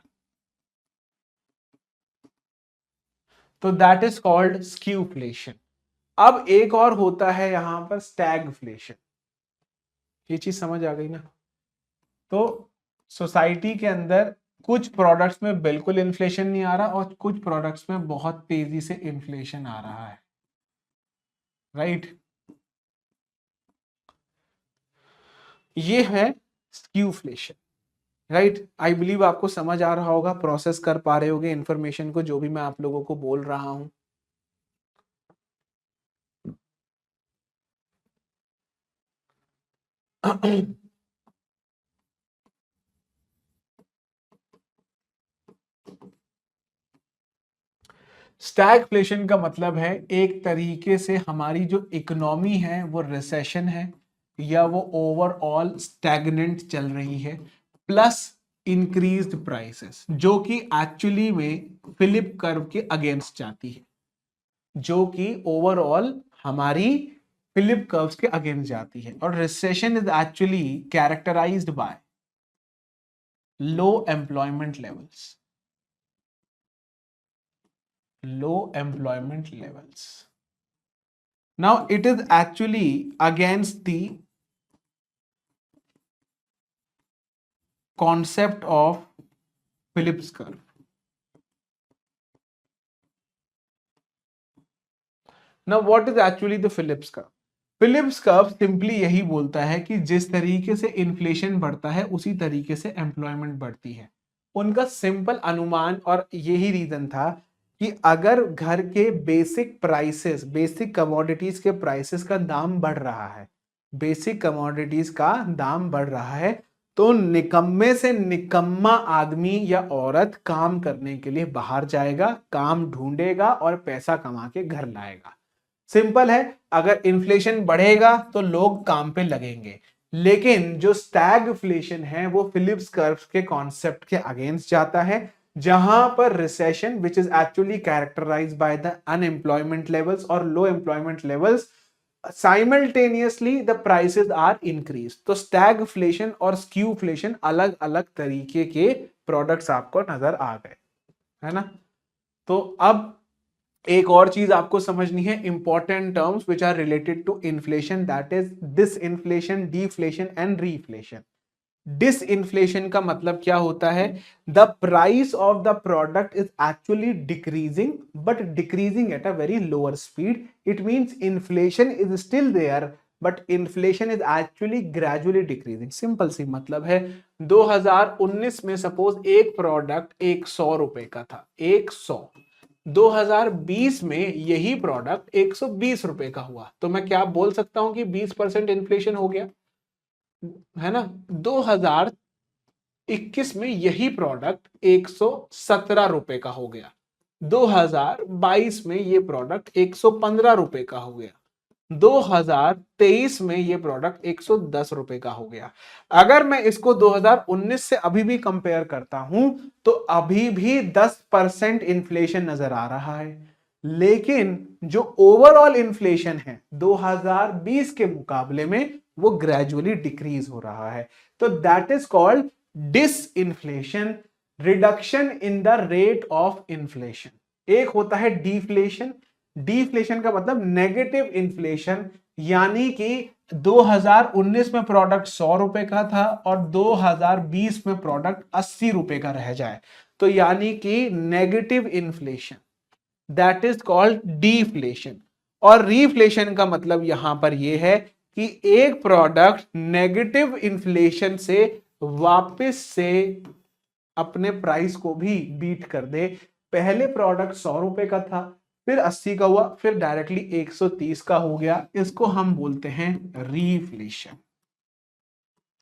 तो दैट इज कॉल्ड स्क्यूफ्लेशन। अब एक और होता है यहां पर स्टैगफ्लेशन। ये चीज समझ आ गई ना? तो सोसाइटी के अंदर कुछ प्रोडक्ट्स में बिल्कुल इन्फ्लेशन नहीं आ रहा और कुछ प्रोडक्ट्स में बहुत तेजी से इन्फ्लेशन आ रहा है, राइट? ये है स्क्यूफ्लेशन, राइट? आई बिलीव आपको समझ आ रहा होगा, प्रोसेस कर पा रहे होगे इंफॉर्मेशन को जो भी मैं आप लोगों को बोल रहा हूं। स्टैगफ्लेशन का मतलब है एक तरीके से हमारी जो इकोनॉमी है वो रिसेशन है या वो ओवरऑल स्टैग्नेंट चल रही है, प्लस इंक्रीज्ड प्राइसेस, जो कि एक्चुअली में फिलिप कर्व के अगेंस्ट जाती है, जो कि ओवरऑल हमारी फिलिप कर्व्स के अगेंस्ट जाती है। और recession is actually characterised by low employment levels, low employment levels. Now it is actually against the concept of Phillips curve. Now what is actually the Phillips curve? Phillips curve simply यही बोलता है कि जिस तरीके से इन्फ्लेशन बढ़ता है उसी तरीके से एम्प्लॉयमेंट बढ़ती है। उनका सिंपल अनुमान और यही रीजन था कि अगर घर के बेसिक प्राइसेस, बेसिक कमोडिटीज के प्राइसेस का दाम बढ़ रहा है, बेसिक कमोडिटीज का दाम बढ़ रहा है, तो निकम्मे से निकम्मा आदमी या औरत काम करने के लिए बाहर जाएगा, काम ढूंढेगा और पैसा कमा के घर लाएगा। सिंपल है, अगर इन्फ्लेशन बढ़ेगा तो लोग काम पे लगेंगे। लेकिन जो स्टैगफ्लेशन है वो फिलिप्स कर्व के कॉन्सेप्ट के अगेंस्ट जाता है, जहां पर recession which is actually characterised by the unemployment levels और low employment levels, simultaneously the prices are increase. तो स्टैगफ्लेशन और स्क्यूफ्लेशन अलग अलग तरीके के प्रोडक्ट्स आपको नजर आ गए, है ना? तो अब एक और चीज आपको समझनी है, important terms which are related to inflation, that is disinflation, deflation and reflation. Disinflation का मतलब क्या होता है? The price of the product is actually decreasing, but decreasing at a very lower speed. It means inflation is still there but inflation is actually gradually decreasing. Simple सी मतलब है, 2019 में सपोज एक प्रोडक्ट 100 रुपए का था, 100, 2020 में यही प्रोडक्ट 120 रुपए का हुआ, तो मैं क्या बोल सकता हूं कि 20% इन्फ्लेशन हो गया, है ना? 2021 में यही प्रोडक्ट 117 रुपए का हो गया, 2022 में ये प्रोडक्ट 115 रुपए का हो गया, 2023 में ये प्रोडक्ट 110 रुपए का हो गया। अगर मैं इसको 2019 से अभी भी कंपेयर करता हूं तो अभी भी 10% इन्फ्लेशन नजर आ रहा है, लेकिन जो ओवरऑल इन्फ्लेशन है 2020 के मुकाबले में वो ग्रेजुअली डिक्रीज हो रहा है। तो that is called disinflation, reduction in the rate of inflation. एक होता है डीफ्लेशन, डीफ्लेशन का मतलब नेगेटिव इन्फ्लेशन, यानी कि 2019 में प्रोडक्ट 100 रुपए का था और 2020 में प्रोडक्ट 80 रुपए का रह जाए, तो यानी कि negative inflation, that is called डीफ्लेशन। और रीफ्लेशन का मतलब यहां पर यह है कि एक प्रोडक्ट नेगेटिव इन्फ्लेशन से वापस से अपने प्राइस को भी बीट कर दे। पहले प्रोडक्ट 100 रुपए का था, फिर 80 का हुआ, फिर डायरेक्टली 130 का हो गया, इसको हम बोलते हैं रीफ्लेशन,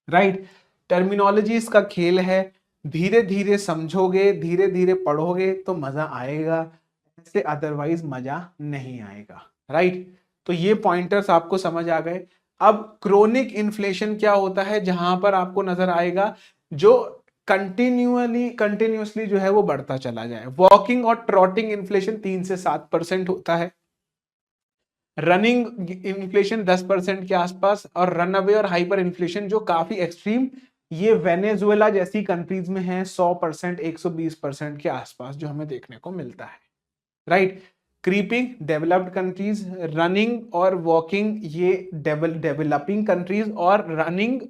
राइट? टर्मिनोलॉजी इसका खेल है, धीरे धीरे समझोगे, धीरे धीरे पढ़ोगे तो मजा आएगा, ऐसे अदरवाइज मजा नहीं आएगा, राइट? तो ये पॉइंटर्स आपको समझ आ गए। अब क्रोनिक इन्फ्लेशन क्या होता है, जहां पर आपको नजर आएगा जो कंटिन्यूसली जो है वो बढ़ता चला जाए। वॉकिंग और ट्रॉटिंग इन्फ्लेशन 3 से 7% होता है, रनिंग इन्फ्लेशन 10% के आसपास, और रन अवे और हाइपर इन्फ्लेशन जो काफी एक्सट्रीम, ये वेनेजुएला जैसी कंट्रीज में है, 100%, 120% के आसपास जो हमें देखने को मिलता है, right? Creeping developed countries, running और वॉकिंग ये डेवलपिंग कंट्रीज, और रनिंग,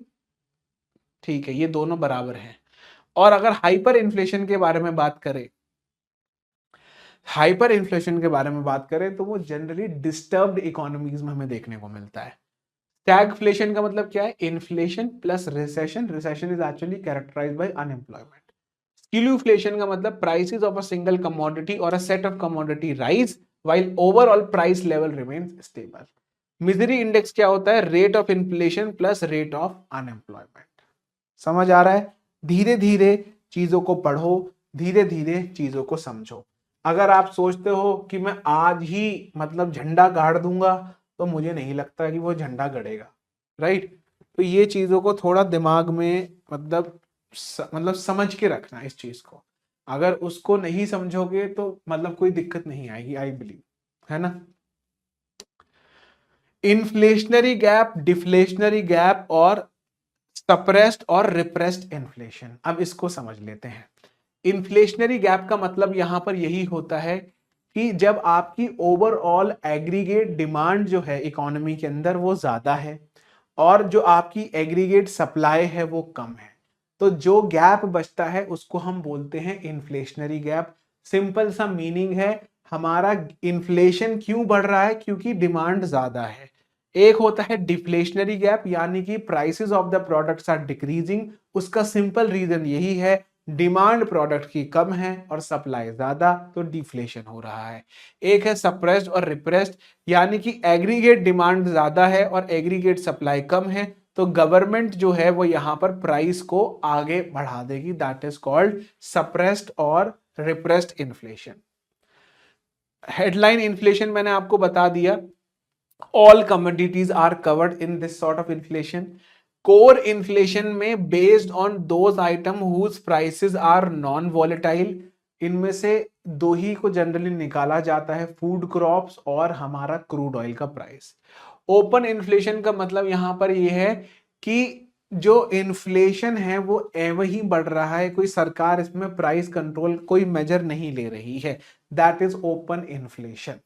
ठीक है, ये दोनों बराबर हैं। और अगर हाइपर इन्फ्लेशन के बारे में बात करें, हाइपर इन्फ्लेशन के बारे में बात करें तो वो जनरली डिस्टर्ब्ड इकोनॉमीज में हमें देखने को मिलता है। स्टैगफ्लेशन का मतलब क्या है? Inflation plus recession, recession is actually characterised by unemployment. Skewflation का मतलब prices of a single commodity और a set of commodity rise while overall price level remains stable. Misery index क्या होता है? Rate of inflation plus rate of unemployment. समझ आ रहा है? धीरे धीरे चीजों को पढ़ो, धीरे धीरे चीजों को समझो। अगर आप सोचते हो कि मैं आज ही मतलब झंडा गाड़ दूंगा, तो मुझे नहीं लगता कि वो झंडा गड़ेगा, राइट? तो ये चीजों को थोड़ा दिमाग में मतलब समझ के रखना इस चीज को। अगर उसको नहीं समझोगे तो मतलब कोई दिक्कत नहीं आएगी, आई बिलीव, है ना? इन्फ्लेशनरी गैप, डिफ्लेशनरी गैप और सप्रेस्ड और रिप्रेस्ड इन्फ्लेशन, अब इसको समझ लेते हैं। इन्फ्लेशनरी गैप का मतलब यहां पर यही होता है कि जब आपकी ओवरऑल एग्रीगेट डिमांड जो है इकोनॉमी के अंदर वो ज्यादा है और जो आपकी एग्रीगेट सप्लाई है वो कम है, तो जो गैप बचता है उसको हम बोलते हैं इन्फ्लेशनरी गैप। सिंपल सा मीनिंग है, हमारा इन्फ्लेशन क्यों बढ़ रहा है? क्योंकि डिमांड ज्यादा है। एक होता है डिफ्लेशनरी गैप, यानी कि prices of the products are decreasing. उसका सिंपल रीजन यही है, डिमांड प्रोडक्ट की कम है और सप्लाई ज्यादा, तो डिफ्लेशन हो रहा है। एक है सप्रेस्ड और रिप्रेस्ड, यानी कि एग्रीगेट डिमांड ज्यादा है और एग्रीगेट सप्लाई कम है, तो गवर्नमेंट जो है वो यहां पर प्राइस को आगे बढ़ा देगी। दैट इज कॉल्ड सप्रेस्ड और रिप्रेस्ड इन्फ्लेशन। हेडलाइन इन्फ्लेशन मैंने आपको बता दिया, all commodities are covered in this sort of inflation. Core inflation में based on those item whose prices are non volatile, इनमें से दो ही को जनरली निकाला जाता है, फूड क्रॉप्स और हमारा क्रूड ऑयल का प्राइस। ओपन इन्फ्लेशन का मतलब यहां पर यह है कि जो इन्फ्लेशन है वो एवं ही बढ़ रहा है, कोई सरकार इसमें प्राइस कंट्रोल कोई मेजर नहीं ले रही है। That is open inflation.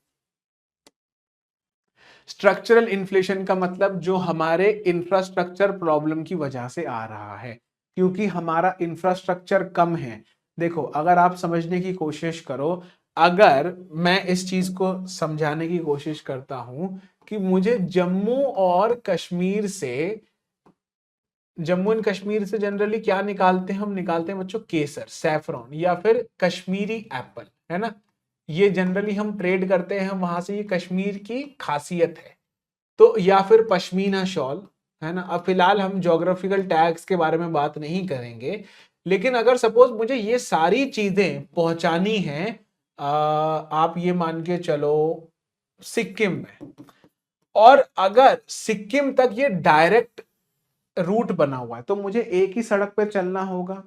Structural inflation का मतलब जो हमारे इंफ्रास्ट्रक्चर प्रॉब्लम की वजह से आ रहा है, क्योंकि हमारा इंफ्रास्ट्रक्चर कम है। देखो, अगर आप समझने की कोशिश करो, अगर मैं इस चीज को समझाने की कोशिश करता हूं कि मुझे जम्मू एंड कश्मीर से जनरली क्या निकालते हैं? हम निकालते हैं बच्चों केसर, सैफरॉन या फिर कश्मीरी एप्पल, है ना? ये जनरली हम ट्रेड करते हैं वहां से, ये कश्मीर की खासियत है। तो या फिर पश्मीना शॉल, है ना? अब फिलहाल हम ज्योग्राफिकल टैग्स के बारे में बात नहीं करेंगे, लेकिन अगर सपोज मुझे ये सारी चीजें पहुंचानी है, आप ये मान के चलो सिक्किम में, और अगर सिक्किम तक ये डायरेक्ट रूट बना हुआ है तो मुझे एक ही सड़क पर चलना होगा।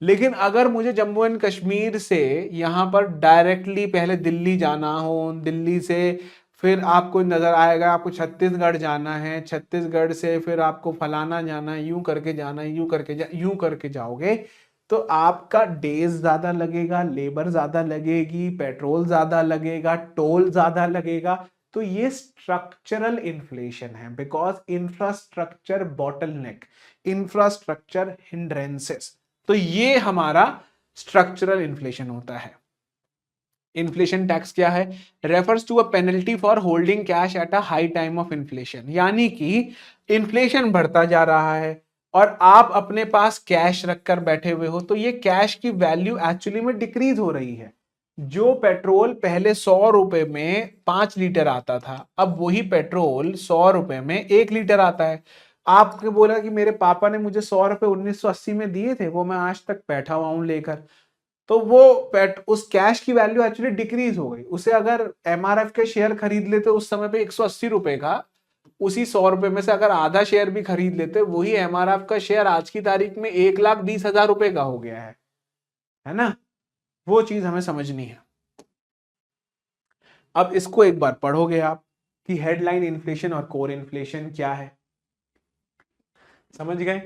लेकिन अगर मुझे जम्मू एंड कश्मीर से यहां पर डायरेक्टली पहले दिल्ली जाना हो, दिल्ली से फिर आपको नजर आएगा आपको छत्तीसगढ़ जाना है, छत्तीसगढ़ से फिर आपको फलाना जाना है, यूं करके जाना है, यूं करके जाओगे, तो आपका डेज ज्यादा लगेगा, लेबर ज्यादा लगेगी, पेट्रोल ज्यादा लगेगा, टोल ज्यादा लगेगा। तो ये स्ट्रक्चरल इन्फ्लेशन है, because infrastructure bottleneck, infrastructure hindrances. तो ये हमारा स्ट्रक्चरल इन्फ्लेशन होता है। इन्फ्लेशन टैक्स क्या है? Refers to a penalty for holding cash at a high time of inflation, यानी कि इन्फ्लेशन बढ़ता जा रहा है और आप अपने पास कैश रखकर बैठे हुए हो, तो ये कैश की वैल्यू एक्चुअली में डिक्रीज हो रही है। जो पेट्रोल पहले 100 रुपए में 5 लीटर आता था, अब वही पेट्रोल 100 रुपए में 1 लीटर आता है। आपने बोला कि मेरे पापा ने मुझे 100 रुपए 1980 में दिए थे, वो मैं आज तक बैठा हुआ हूं लेकर, तो वो उस कैश की वैल्यू एक्चुअली डिक्रीज हो गई। उसे अगर एमआरएफ के शेयर खरीद लेते उस समय पे 180 रुपए का, उसी 100 रुपए में से अगर आधा शेयर भी खरीद लेते, वही एमआरएफ का शेयर आज की तारीख में 1,20,000 रुपए का हो गया है ना? वो चीज हमें समझनी है। अब इसको एक बार पढ़ोगे आप कि हेडलाइन इन्फ्लेशन और कोर इन्फ्लेशन क्या है, समझ गए?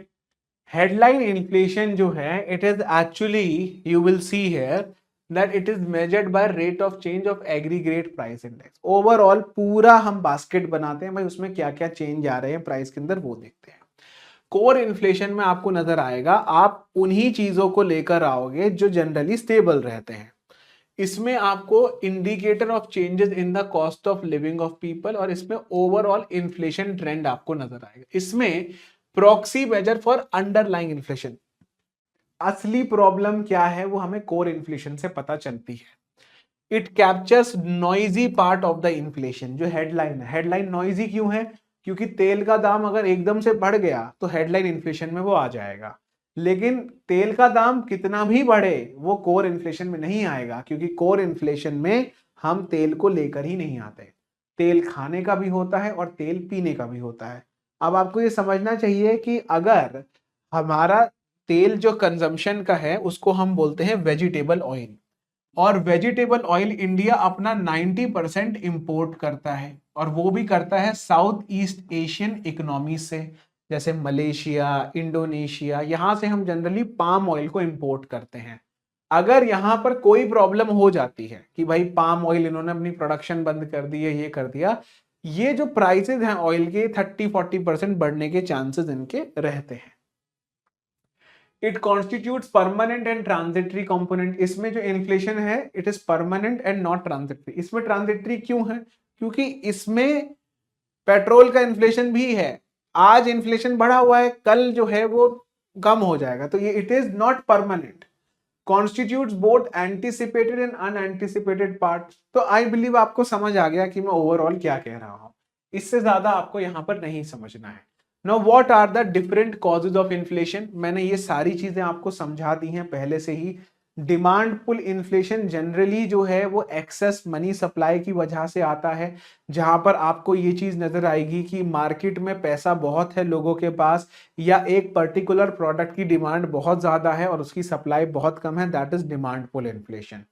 हेडलाइन इन्फ्लेशन जो है, it is actually, you will see here, that it is measured by rate of change of aggregate price index। Overall पूरा हम बास्केट बनाते हैं भाई, उसमें क्या क्या चेंज आ रहे हैं प्राइस के अंदर वो देखते हैं। कोर इन्फ्लेशन में आपको नजर आएगा, आप उन्हीं चीजों को लेकर आओगे जो जनरली स्टेबल रहते हैं। इसमें आपको indicator of changes in the cost of living of people और इसमें ओवरऑल इन्फ्लेशन ट्रेंड आपको नजर आएगा। इसमें proxy measure for underlying inflation, असली प्रॉब्लम क्या है वो हमें कोर इन्फ्लेशन से पता चलती है। It captures noisy part of the inflation. जो हेडलाइन है, हेडलाइन नॉइजी क्यों है? क्योंकि तेल का दाम अगर एकदम से बढ़ गया तो हेडलाइन इन्फ्लेशन में वो आ जाएगा, लेकिन तेल का दाम कितना भी बढ़े वो कोर इन्फ्लेशन में नहीं आएगा, क्योंकि कोर इन्फ्लेशन में हम तेल को लेकर ही नहीं आते। तेल खाने का भी होता है और तेल पीने का भी होता है। अब आपको ये समझना चाहिए कि अगर हमारा तेल जो कंजम्पशन का है उसको हम बोलते हैं वेजिटेबल ऑयल, और वेजिटेबल ऑयल इंडिया अपना 90% इंपोर्ट करता है, और वो भी करता है साउथ ईस्ट एशियन इकोनॉमी से, जैसे मलेशिया, इंडोनेशिया, यहां से हम जनरली पाम ऑयल को इंपोर्ट करते हैं। अगर यहां पर कोई प्रॉब्लम हो जाती है कि भाई पाम ऑयल इन्होंने अपनी प्रोडक्शन बंद कर दी है, ये कर दिया, ये जो प्राइसेस हैं ऑयल के 30-40% बढ़ने के चांसेस इनके रहते हैं। It constitutes permanent and transitory component. इसमें जो इन्फ्लेशन है it is permanent and not transitory. इसमें ट्रांजिटरी क्यों है? क्योंकि इसमें पेट्रोल का इन्फ्लेशन भी है। आज इन्फ्लेशन बढ़ा हुआ है, कल जो है वो कम हो जाएगा, तो ये it is not permanent. Constitutes both anticipated and unanticipated parts. तो आई बिलीव आपको समझ आ गया कि मैं ओवरऑल क्या कह रहा हूं, इससे ज्यादा आपको यहां पर नहीं समझना है। Now what are the different causes of inflation? मैंने ये सारी चीजें आपको समझा दी हैं पहले से ही। डिमांड पुल इन्फ्लेशन जनरली जो है वो एक्सेस मनी सप्लाई की वजह से आता है, जहां पर आपको ये चीज नजर आएगी कि मार्केट में पैसा बहुत है लोगों के पास, या एक पर्टिकुलर प्रोडक्ट की डिमांड बहुत ज्यादा है और उसकी सप्लाई बहुत कम है, that is demand pull inflation.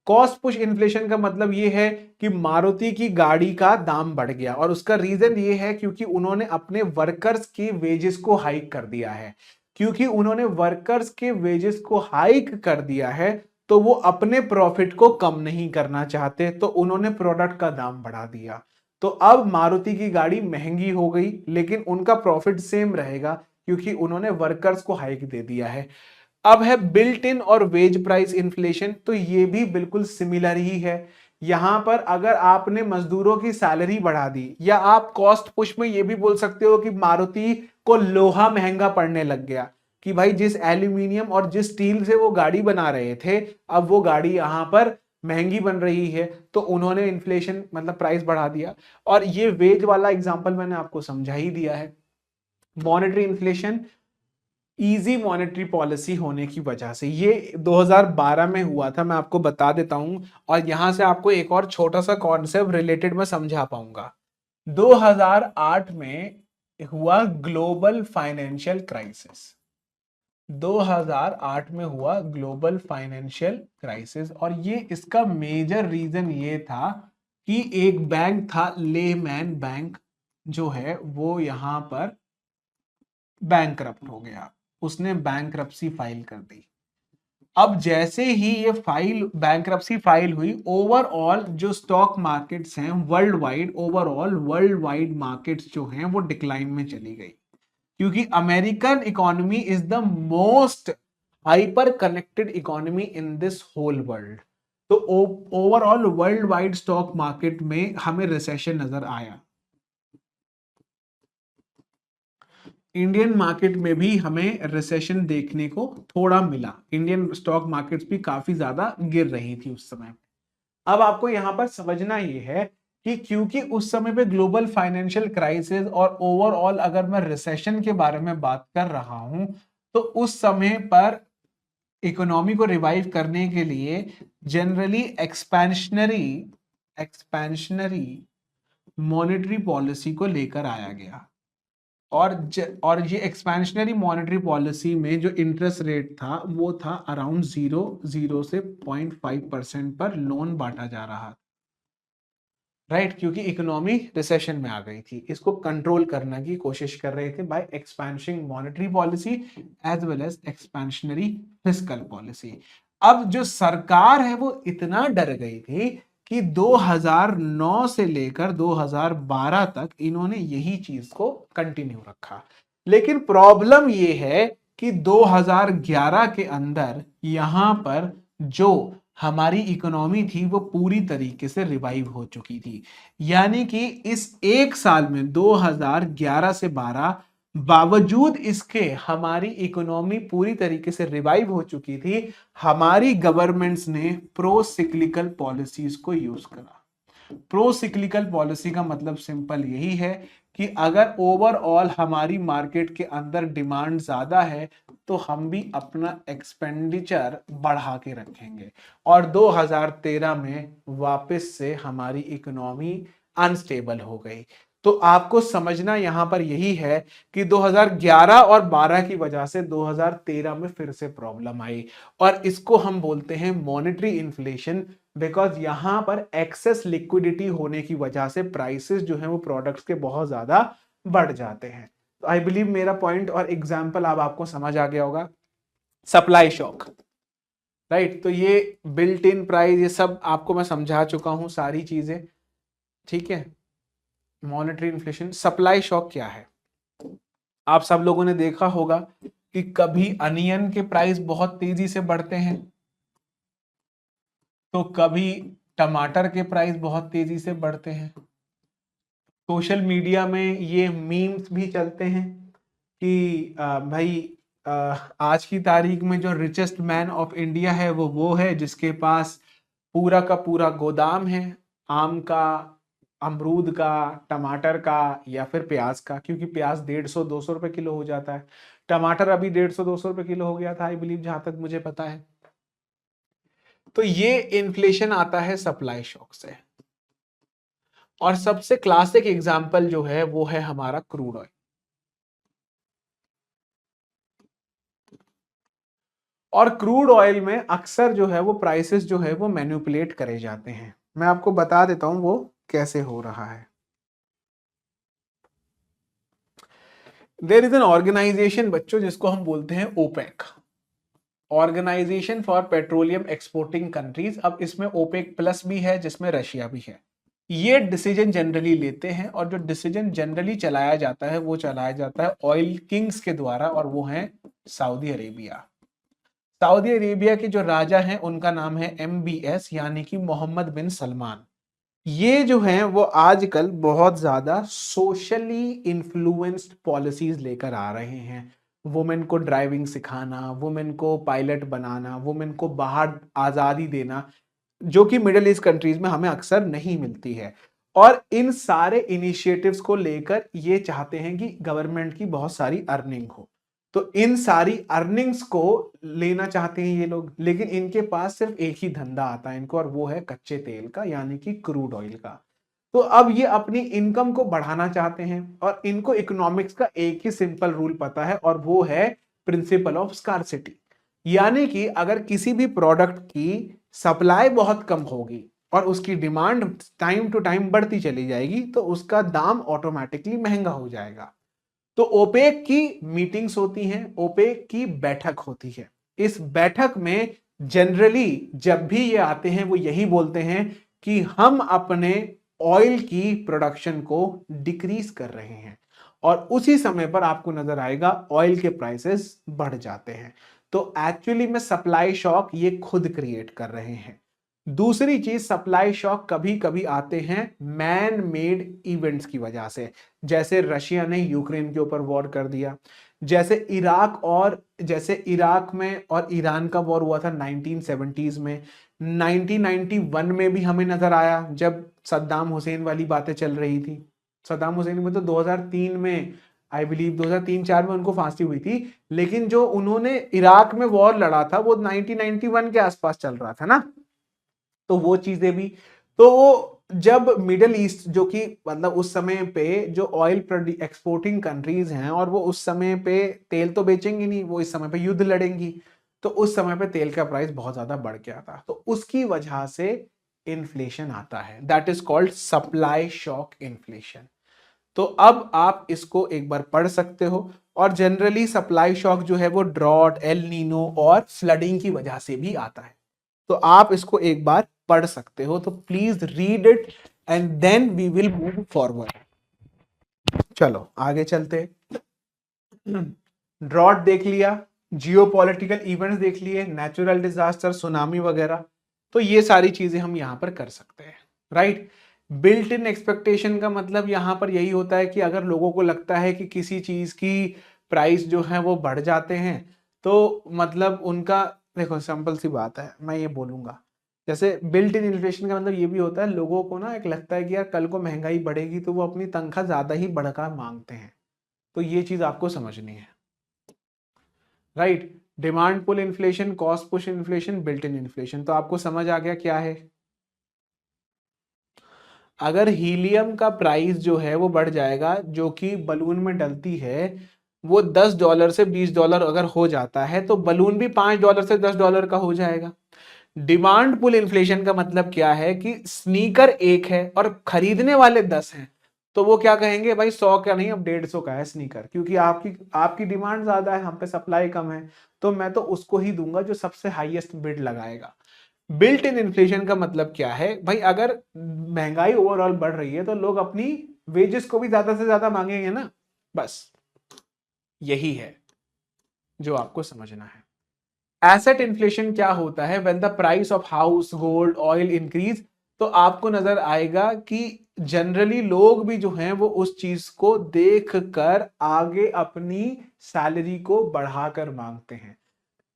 Cost push inflation का मतलब ये है कि मारुति की गाड़ी का दाम बढ़ गया, और उसका रीजन ये है क्योंकि उन्होंने अपने वर्कर्स की वेजेस को हाइक कर दिया है। क्योंकि उन्होंने वर्कर्स के वेजेस को हाइक कर दिया है तो वो अपने प्रॉफिट को कम नहीं करना चाहते, तो उन्होंने प्रोडक्ट का दाम बढ़ा दिया। तो अब मारुति की गाड़ी महंगी हो गई, लेकिन उनका प्रॉफिट सेम रहेगा क्योंकि उन्होंने वर्कर्स को हाइक दे दिया है। अब है बिल्ट इन और वेज प्राइस इन्फ्लेशन, तो ये भी बिल्कुल सिमिलर ही है। यहां पर अगर आपने मजदूरों की सैलरी बढ़ा दी, या आप कॉस्ट पुश में ये भी बोल सकते हो कि मारुति को लोहा महंगा पड़ने लग गया, कि भाई जिस एल्यूमिनियम और जिस स्टील से वो गाड़ी बना रहे थे अब वो गाड़ी यहां पर महंगी बन रही है, तो उन्होंने इन्फ्लेशन मतलब प्राइस बढ़ा दिया। और ये वेज वाला एग्जांपल मैंने आपको समझा ही दिया है। Monetary inflation easy monetary policy होने की वजह से, ये 2012 में हुआ था, मैं आपको बता देता हूं, और यहां से आपको एक और छोटा सा कॉन्सेप्ट रिलेटेड मैं समझा पाऊंगा। 2008 में हुआ ग्लोबल फाइनेंशियल क्राइसिस। 2008 में हुआ ग्लोबल फाइनेंशियल क्राइसिस, और ये इसका मेजर रीजन ये था कि एक बैंक था लेमैन बैंक, जो है वो यहां पर बैंकरप्ट हो गया, उसने बैंकरप्सी फाइल कर दी। अब जैसे ही ये फाइल बैंकरप्सी फाइल हुई, ओवरऑल जो स्टॉक मार्केट्स हैं world wide, overall world wide markets जो हैं वो डिक्लाइन में चली गई, क्योंकि American economy is the most hyper connected economy in this whole world. तो overall world wide stock market में हमें रिसेशन नजर आया। इंडियन मार्केट में भी हमें रिसेशन देखने को थोड़ा मिला, इंडियन स्टॉक मार्केट्स भी काफी ज्यादा गिर रही थी उस समय। अब आपको यहां पर समझना ये है कि क्योंकि उस समय पे ग्लोबल फाइनेंशियल क्राइसिस और ओवरऑल अगर मैं रिसेशन के बारे में बात कर रहा हूं, तो उस समय पर इकोनॉमी को रिवाइव करने के लिए जनरली एक्सपेंशनरी मॉनेटरी पॉलिसी को लेकर आया गया। और ये एक्सपेंशनरी मॉनेटरी पॉलिसी में जो इंटरेस्ट रेट था वो था अराउंड 0 से 0.5% पर लोन बांटा जा रहा था, राइट, क्योंकि इकोनॉमी रिसेशन में आ गई थी। इसको कंट्रोल करने की कोशिश कर रहे थे by expanding monetary policy as well as expansionary fiscal policy. अब जो सरकार है वो इतना डर गई थी कि 2009 से लेकर 2012 तक इन्होंने यही चीज को कंटिन्यू रखा। लेकिन प्रॉब्लम ये है कि 2011 के अंदर यहां पर जो हमारी इकोनॉमी थी वो पूरी तरीके से रिवाइव हो चुकी थी। यानी कि इस एक साल में 2011 से 12 बावजूद इसके हमारी इकोनॉमी पूरी तरीके से रिवाइव हो चुकी थी। हमारी गवर्नमेंट्स ने प्रो सिक्लिकल पॉलिसीज को यूज करा। प्रो सिक्लिकल पॉलिसी का मतलब सिंपल यही है कि अगर ओवरऑल हमारी मार्केट के अंदर डिमांड ज्यादा है तो हम भी अपना एक्सपेंडिचर बढ़ा के रखेंगे, और 2013 में वापस से हमारी इकोनॉमी अनस्टेबल हो गई। तो आपको समझना यहां पर यही है कि 2011 और 12 की वजह से 2013 में फिर से प्रॉब्लम आई, और इसको हम बोलते हैं मॉनेटरी इन्फ्लेशन। बिकॉज यहां पर एक्सेस लिक्विडिटी होने की वजह से प्राइसेस जो है वो प्रोडक्ट्स के बहुत ज्यादा बढ़ जाते हैं। तो आई बिलीव मेरा पॉइंट और एग्जाम्पल अब आपको समझ आ गया होगा। Supply shock, right. तो ये बिल्ट इन प्राइस, ये सब आपको मैं समझा चुका हूं सारी चीजें, ठीक है। मॉनेटरी इन्फ्लेशन, सप्लाई शॉक क्या है? आप सब लोगों ने देखा होगा कि कभी अनियन के प्राइस बहुत तेजी से बढ़ते हैं, तो कभी टमाटर के प्राइस बहुत तेजी से बढ़ते हैं। सोशल मीडिया में ये मीम्स भी चलते हैं कि भाई आज की तारीख में जो रिचेस्ट मैन ऑफ इंडिया है वो है जिसके पास पूरा का पूरा गोदाम है आम का, अमरूद का, टमाटर का या फिर प्याज का, क्योंकि प्याज 150-200 रुपए किलो हो जाता है। टमाटर अभी 150-200 रुपए किलो हो गया था आई बिलीव, जहां तक मुझे पता है। तो ये इन्फ्लेशन आता है सप्लाई शॉक से। और सबसे क्लासिक एग्जाम्पल जो है वो है हमारा क्रूड ऑयल। और क्रूड ऑयल में अक्सर जो है वो प्राइसेस जो है वो मैनिपुलेट करे जाते हैं। मैं आपको बता देता हूं वो कैसे हो रहा है। देयर इज एन ऑर्गेनाइजेशन बच्चों जिसको हम बोलते हैं OPEC, organisation for petroleum exporting countries. अब इसमें ओपेक प्लस भी है जिसमें रशिया भी है। ये डिसीजन जनरली लेते हैं, और जो डिसीजन जनरली चलाया जाता है वो चलाया जाता है ऑयल किंग्स के द्वारा, और वो है सऊदी अरेबिया। सऊदी अरेबिया के जो राजा हैं उनका नाम है MBS, यानी कि मोहम्मद बिन सलमान। ये जो हैं वो आजकल बहुत ज्यादा सोशली इन्फ्लुएंस्ड पॉलिसीज लेकर आ रहे हैं। वुमेन को ड्राइविंग सिखाना, वुमेन को पायलट बनाना, वुमेन को बाहर आजादी देना, जो कि मिडिल ईस्ट कंट्रीज में हमें अक्सर नहीं मिलती है। और इन सारे इनिशिएटिव्स को लेकर ये चाहते हैं कि गवर्नमेंट की बहुत सारी अर्निंग हो। तो इन सारी अर्निंग्स को लेना चाहते हैं ये लोग, लेकिन इनके पास सिर्फ एक ही धंधा आता है इनको, और वो है कच्चे तेल का, यानी कि क्रूड ऑयल का। तो अब ये अपनी इनकम को बढ़ाना चाहते हैं, और इनको इकोनॉमिक्स का एक ही सिंपल रूल पता है, और वो है प्रिंसिपल ऑफ स्कार्सिटी। यानी कि अगर किसी भी प्रोडक्ट की सप्लाई बहुत कम होगी और उसकी डिमांड टाइम टू टाइम बढ़ती चली जाएगी, तो उसका दाम ऑटोमेटिकली महंगा हो जाएगा। तो ओपेक की मीटिंग्स होती हैं, ओपेक की बैठक होती है। इस बैठक में जनरली जब भी ये आते हैं वो यही बोलते हैं कि हम अपने ऑयल की प्रोडक्शन को डिक्रीज कर रहे हैं, और उसी समय पर आपको नजर आएगा ऑयल के प्राइसेस बढ़ जाते हैं। तो एक्चुअली में सप्लाई शॉक ये खुद क्रिएट कर रहे हैं। दूसरी चीज, सप्लाई शॉक कभी कभी आते हैं मैन मेड इवेंट्स की वजह से। जैसे रशिया ने यूक्रेन के ऊपर वॉर कर दिया, जैसे इराक में और ईरान का वॉर हुआ था 1970s में। 1991 में भी हमें नजर आया जब सद्दाम हुसैन वाली बातें चल रही थी। सद्दाम हुसैन में तो 2003 में आई बिलीव 2003-4 में उनको फांसी हुई थी, लेकिन जो उन्होंने इराक में वॉर लड़ा था वो 1991 के आसपास चल रहा था ना। तो वो चीजें भी, तो वो जब मिडल ईस्ट जो कि मतलब उस समय पे जो ऑयल एक्सपोर्टिंग कंट्रीज हैं, और वो उस समय पे तेल तो बेचेंगी नहीं, वो इस समय पे युद्ध लड़ेंगी, तो उस समय पे तेल का प्राइस बहुत ज्यादा बढ़ गया था। तो उसकी वजह से इन्फ्लेशन आता है, that is called supply shock inflation. तो अब आप इसको एक बार पढ़ सकते हो, और जनरली सप्लाई शॉक जो है वो ड्रॉट, एल नीनो और फ्लडिंग की वजह से भी आता है। तो आप इसको एक बार पढ़ सकते हो, तो please read it and then we will move forward. चलो आगे चलते। ड्रॉट देख लिया, जियोपॉलिटिकल इवेंट्स देख लिए, नेचुरल डिजास्टर, सुनामी वगैरह, तो ये सारी चीजें हम यहां पर कर सकते हैं, राइट। बिल्ट इन एक्सपेक्टेशन का मतलब यहां पर यही होता है कि अगर लोगों को लगता है कि किसी चीज की प्राइस जो है वो बढ़ जाते हैं, तो मतलब उनका, देखो सिंपल सी बात है, मैं ये बोलूंगा, जैसे बिल्ट इन इन्फ्लेशन का मतलब ये भी होता है, लोगों को ना एक लगता है कि यार कल को महंगाई बढ़ेगी तो वो अपनी तनख्वाह ज्यादा ही बढ़कर मांगते हैं, तो ये चीज आपको समझनी है, right. Demand pull inflation, cost push inflation, built in inflation, तो आपको समझ आ गया क्या है। अगर हीलियम का प्राइस जो है वो बढ़ जाएगा, जो कि बलून में डलती है, वो $10 से $20 अगर हो जाता है, तो बलून भी $5 से $10 का हो जाएगा। डिमांड पुल इन्फ्लेशन का मतलब क्या है कि स्नीकर एक है और खरीदने वाले 10 हैं, तो वो क्या कहेंगे, भाई 100 का नहीं अब 150 का है स्नीकर, क्योंकि आपकी आपकी डिमांड ज्यादा है, हम पे सप्लाई कम है, तो मैं तो उसको ही दूंगा जो सबसे हाईएस्ट बिड लगाएगा। बिल्ट इन इन्फ्लेशन का मतलब क्या है, भाई अगर महंगाई ओवरऑल बढ़ रही है तो लोग अपनी वेजेस को भी ज्यादा से ज्यादा मांगेंगे ना, बस यही है जो आपको समझना है। एसेट इन्फ्लेशन क्या होता है, when the price of house, gold, oil increase, तो आपको नजर आएगा कि जनरली लोग भी जो हैं वो उस चीज को देख कर आगे अपनी सैलरी को बढ़ाकर मांगते हैं।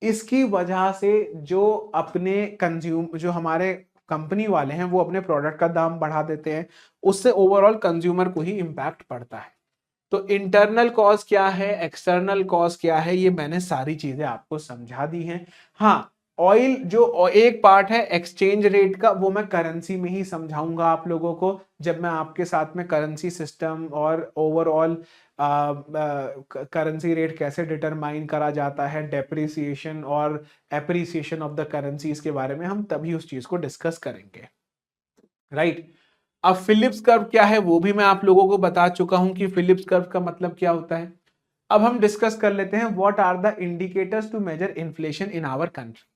इसकी वजह से जो अपने कंज्यूम जो हमारे कंपनी वाले हैं वो अपने प्रोडक्ट का दाम बढ़ा देते हैं, उससे ओवरऑल कंज्यूमर को ही इंपैक्ट पड़ता है। तो इंटरनल कॉज क्या है, एक्सटर्नल कॉज क्या है, ये मैंने सारी चीजें आपको समझा दी हैं। हाँ, ऑयल जो एक पार्ट है एक्सचेंज रेट का, वो मैं करेंसी में ही समझाऊंगा आप लोगों को, जब मैं आपके साथ में करेंसी सिस्टम और ओवरऑल करेंसी रेट कैसे डिटरमाइन करा जाता है, डेप्रिसिएशन और एप्रिसिएशन ऑफ द करेंसीज के बारे में हम तभी उस चीज को डिस्कस करेंगे, राइट। अब फिलिप्स कर्व क्या है वो भी मैं आप लोगों को बता चुका हूं कि फिलिप्स कर्व का मतलब क्या होता है। अब हम डिस्कस कर लेते हैं what are the indicators to measure inflation in our country.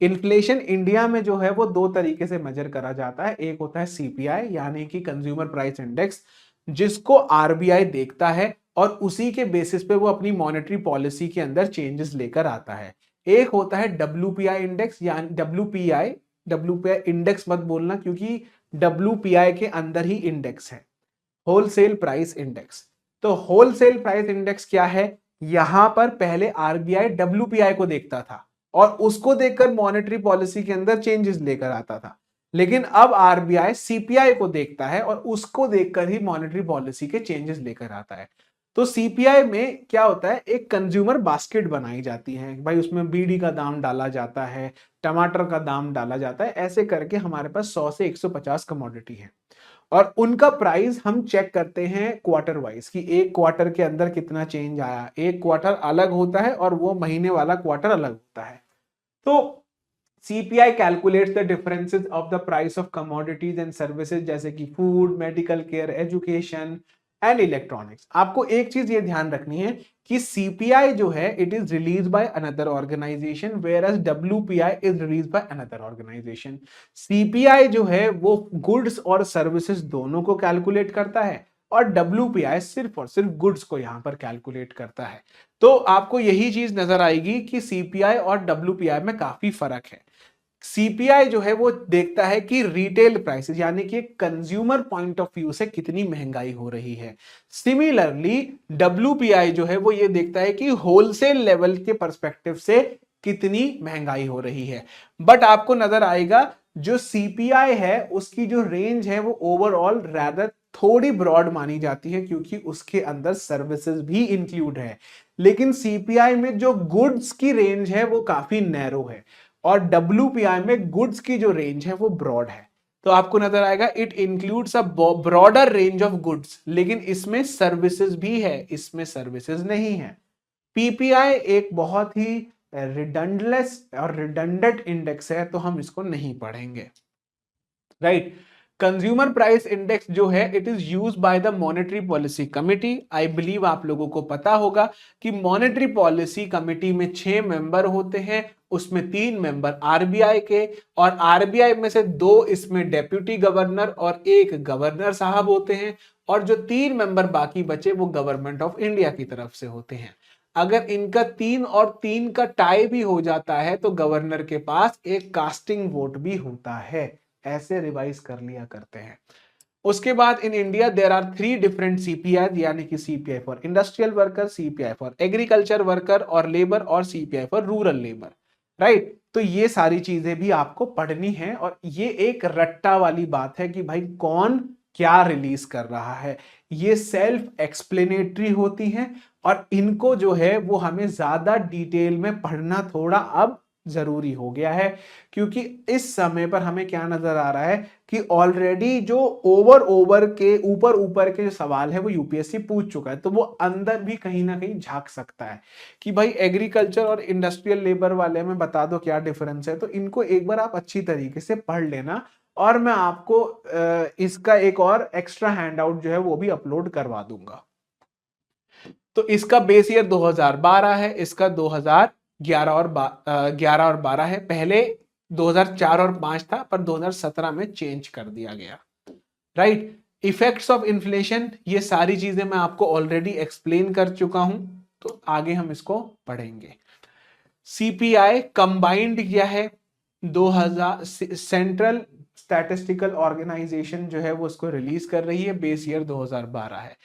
Inflation India में जो है वो दो तरीके से मेजर करा जाता है, एक होता है सीपीआई यानी कि कंज्यूमर प्राइस इंडेक्स, जिसको आरबीआई देखता है और उसी के बेसिस पे वो अपनी मॉनेटरी पॉलिसी के अंदर चेंजेस लेकर आता है। एक होता है डब्ल्यूपीआई इंडेक्स, यानी डब्ल्यूपीआई, डब्ल्यूपीआई इंडेक्स मत बोलना क्योंकि डब्ल्यूपीआई के अंदर ही इंडेक्स है, होलसेल प्राइस इंडेक्स। तो होलसेल प्राइस इंडेक्स क्या है, यहां पर पहले आरबीआई डब्ल्यूपीआई को देखता था और उसको देखकर मॉनेटरी पॉलिसी के अंदर चेंजेस लेकर आता था, लेकिन अब आरबीआई सीपीआई को देखता है और उसको देखकर ही मॉनेटरी पॉलिसी के चेंजेस लेकर आता है। तो सीपीआई में क्या होता है, एक कंज्यूमर बास्केट बनाई जाती है, भाई उसमें बीड़ी का दाम डाला जाता है, टमाटर का दाम डाला जाता है, ऐसे करके हमारे पास 100 से 150 कमोडिटी है और उनका प्राइस हम चेक करते हैं क्वार्टर वाइज कि एक क्वार्टर के अंदर कितना चेंज आया, एक क्वार्टर अलग होता है और वो महीने वाला क्वार्टर अलग होता है। तो CPI calculates the differences of the price of commodities and services जैसे कि food, medical care, education and electronics. आपको एक चीज ये ध्यान रखनी है कि सीपीआई जो है it is release by another organisation whereas WPI is release by another organisation. CPI जो है वो गुड्स और सर्विसेज दोनों को कैलकुलेट करता है और डब्ल्यूपीआई सिर्फ और सिर्फ गुड्स को यहां पर कैलकुलेट करता है। तो आपको यही चीज नजर आएगी कि सीपीआई और डब्ल्यूपीआई में काफी फर्क है। सीपीआई जो है वो देखता है कि रिटेल प्राइसेस यानी कि कंज्यूमर पॉइंट ऑफ व्यू से कितनी महंगाई हो रही है। सिमिलरली डब्ल्यूपीआई जो है वो ये देखता है कि होलसेल लेवल के पर्सपेक्टिव से कितनी महंगाई हो रही है। बट आपको नजर आएगा जो सीपीआई है उसकी जो रेंज है वो ओवरऑल रैदर थोड़ी ब्रॉड मानी जाती है क्योंकि उसके अंदर सर्विसेज भी इंक्लूड है, लेकिन सीपीआई में जो गुड्स की रेंज है वो काफी नैरो है और डब्ल्यूपीआई में गुड्स की जो रेंज है वो ब्रॉड है। तो आपको नजर आएगा it includes a broader range of goods, लेकिन इसमें सर्विसेज भी है, इसमें सर्विसेज नहीं है। पीपीआई एक बहुत ही रिडंडलेस और रिडंडेंट इंडेक्स है तो हम इसको नहीं पढ़ेंगे, राइट। कंज्यूमर प्राइस इंडेक्स जो है it is used by the monetary policy committee. I believe आप लोगों को पता होगा कि मॉनेटरी पॉलिसी कमिटी में 6 मेंबर होते हैं, उसमें 3 मेंबर आरबीआई के, और आरबीआई में से 2 इसमें डेप्यूटी गवर्नर और 1 गवर्नर साहब होते हैं, और जो 3 मेंबर बाकी बचे वो गवर्नमेंट ऑफ इंडिया की तरफ से होते हैं। अगर इनका 3 और 3 का टाई भी हो जाता है तो गवर्नर के पास एक कास्टिंग वोट भी होता है। ऐसे रिवाइज कर लिया करते हैं। उसके बाद in India there are 3 different CPI, यानी कि CPI for industrial worker, CPI for agriculture worker और लेबर, और CPI for rural labour, right. तो ये सारी चीजें भी आपको पढ़नी है, और ये एक रट्टा वाली बात है कि भाई कौन क्या रिलीज कर रहा है, ये सेल्फ एक्सप्लेनेटरी होती हैं, और इनको जो है वो हमें ज्यादा डिटेल में पढ़ना थोड़ा अब जरूरी हो गया है, क्योंकि इस समय पर हमें क्या नजर आ रहा है कि ऑलरेडी जो ऊपर ऊपर के जो सवाल है वो यूपीएससी पूछ चुका है, तो वो अंदर भी कहीं ना कहीं झांक सकता है कि भाई एग्रीकल्चर और इंडस्ट्रियल लेबर वाले में बता दो क्या डिफरेंस है। तो इनको एक बार आप अच्छी तरीके से पढ़ लेना, और मैं आपको इसका एक और एक्स्ट्रा हैंडआउट जो है वो भी अपलोड करवा दूंगा। तो इसका बेस ईयर 2012 है, इसका 2011 और 11 और 12 है। पहले 2004 और 5 था, पर 2017 में चेंज कर दिया गया, राइट। इफेक्ट्स ऑफ इन्फ्लेशन, ये सारी चीजें मैं आपको ऑलरेडी एक्सप्लेन कर चुका हूं, तो आगे हम इसको पढ़ेंगे। सीपीआई कंबाइंड क्या है, 2000 सेंट्रल स्टैटिस्टिकल ऑर्गेनाइजेशन जो है वो उसको रिलीज कर रही है, बेस ईयर 2012 है।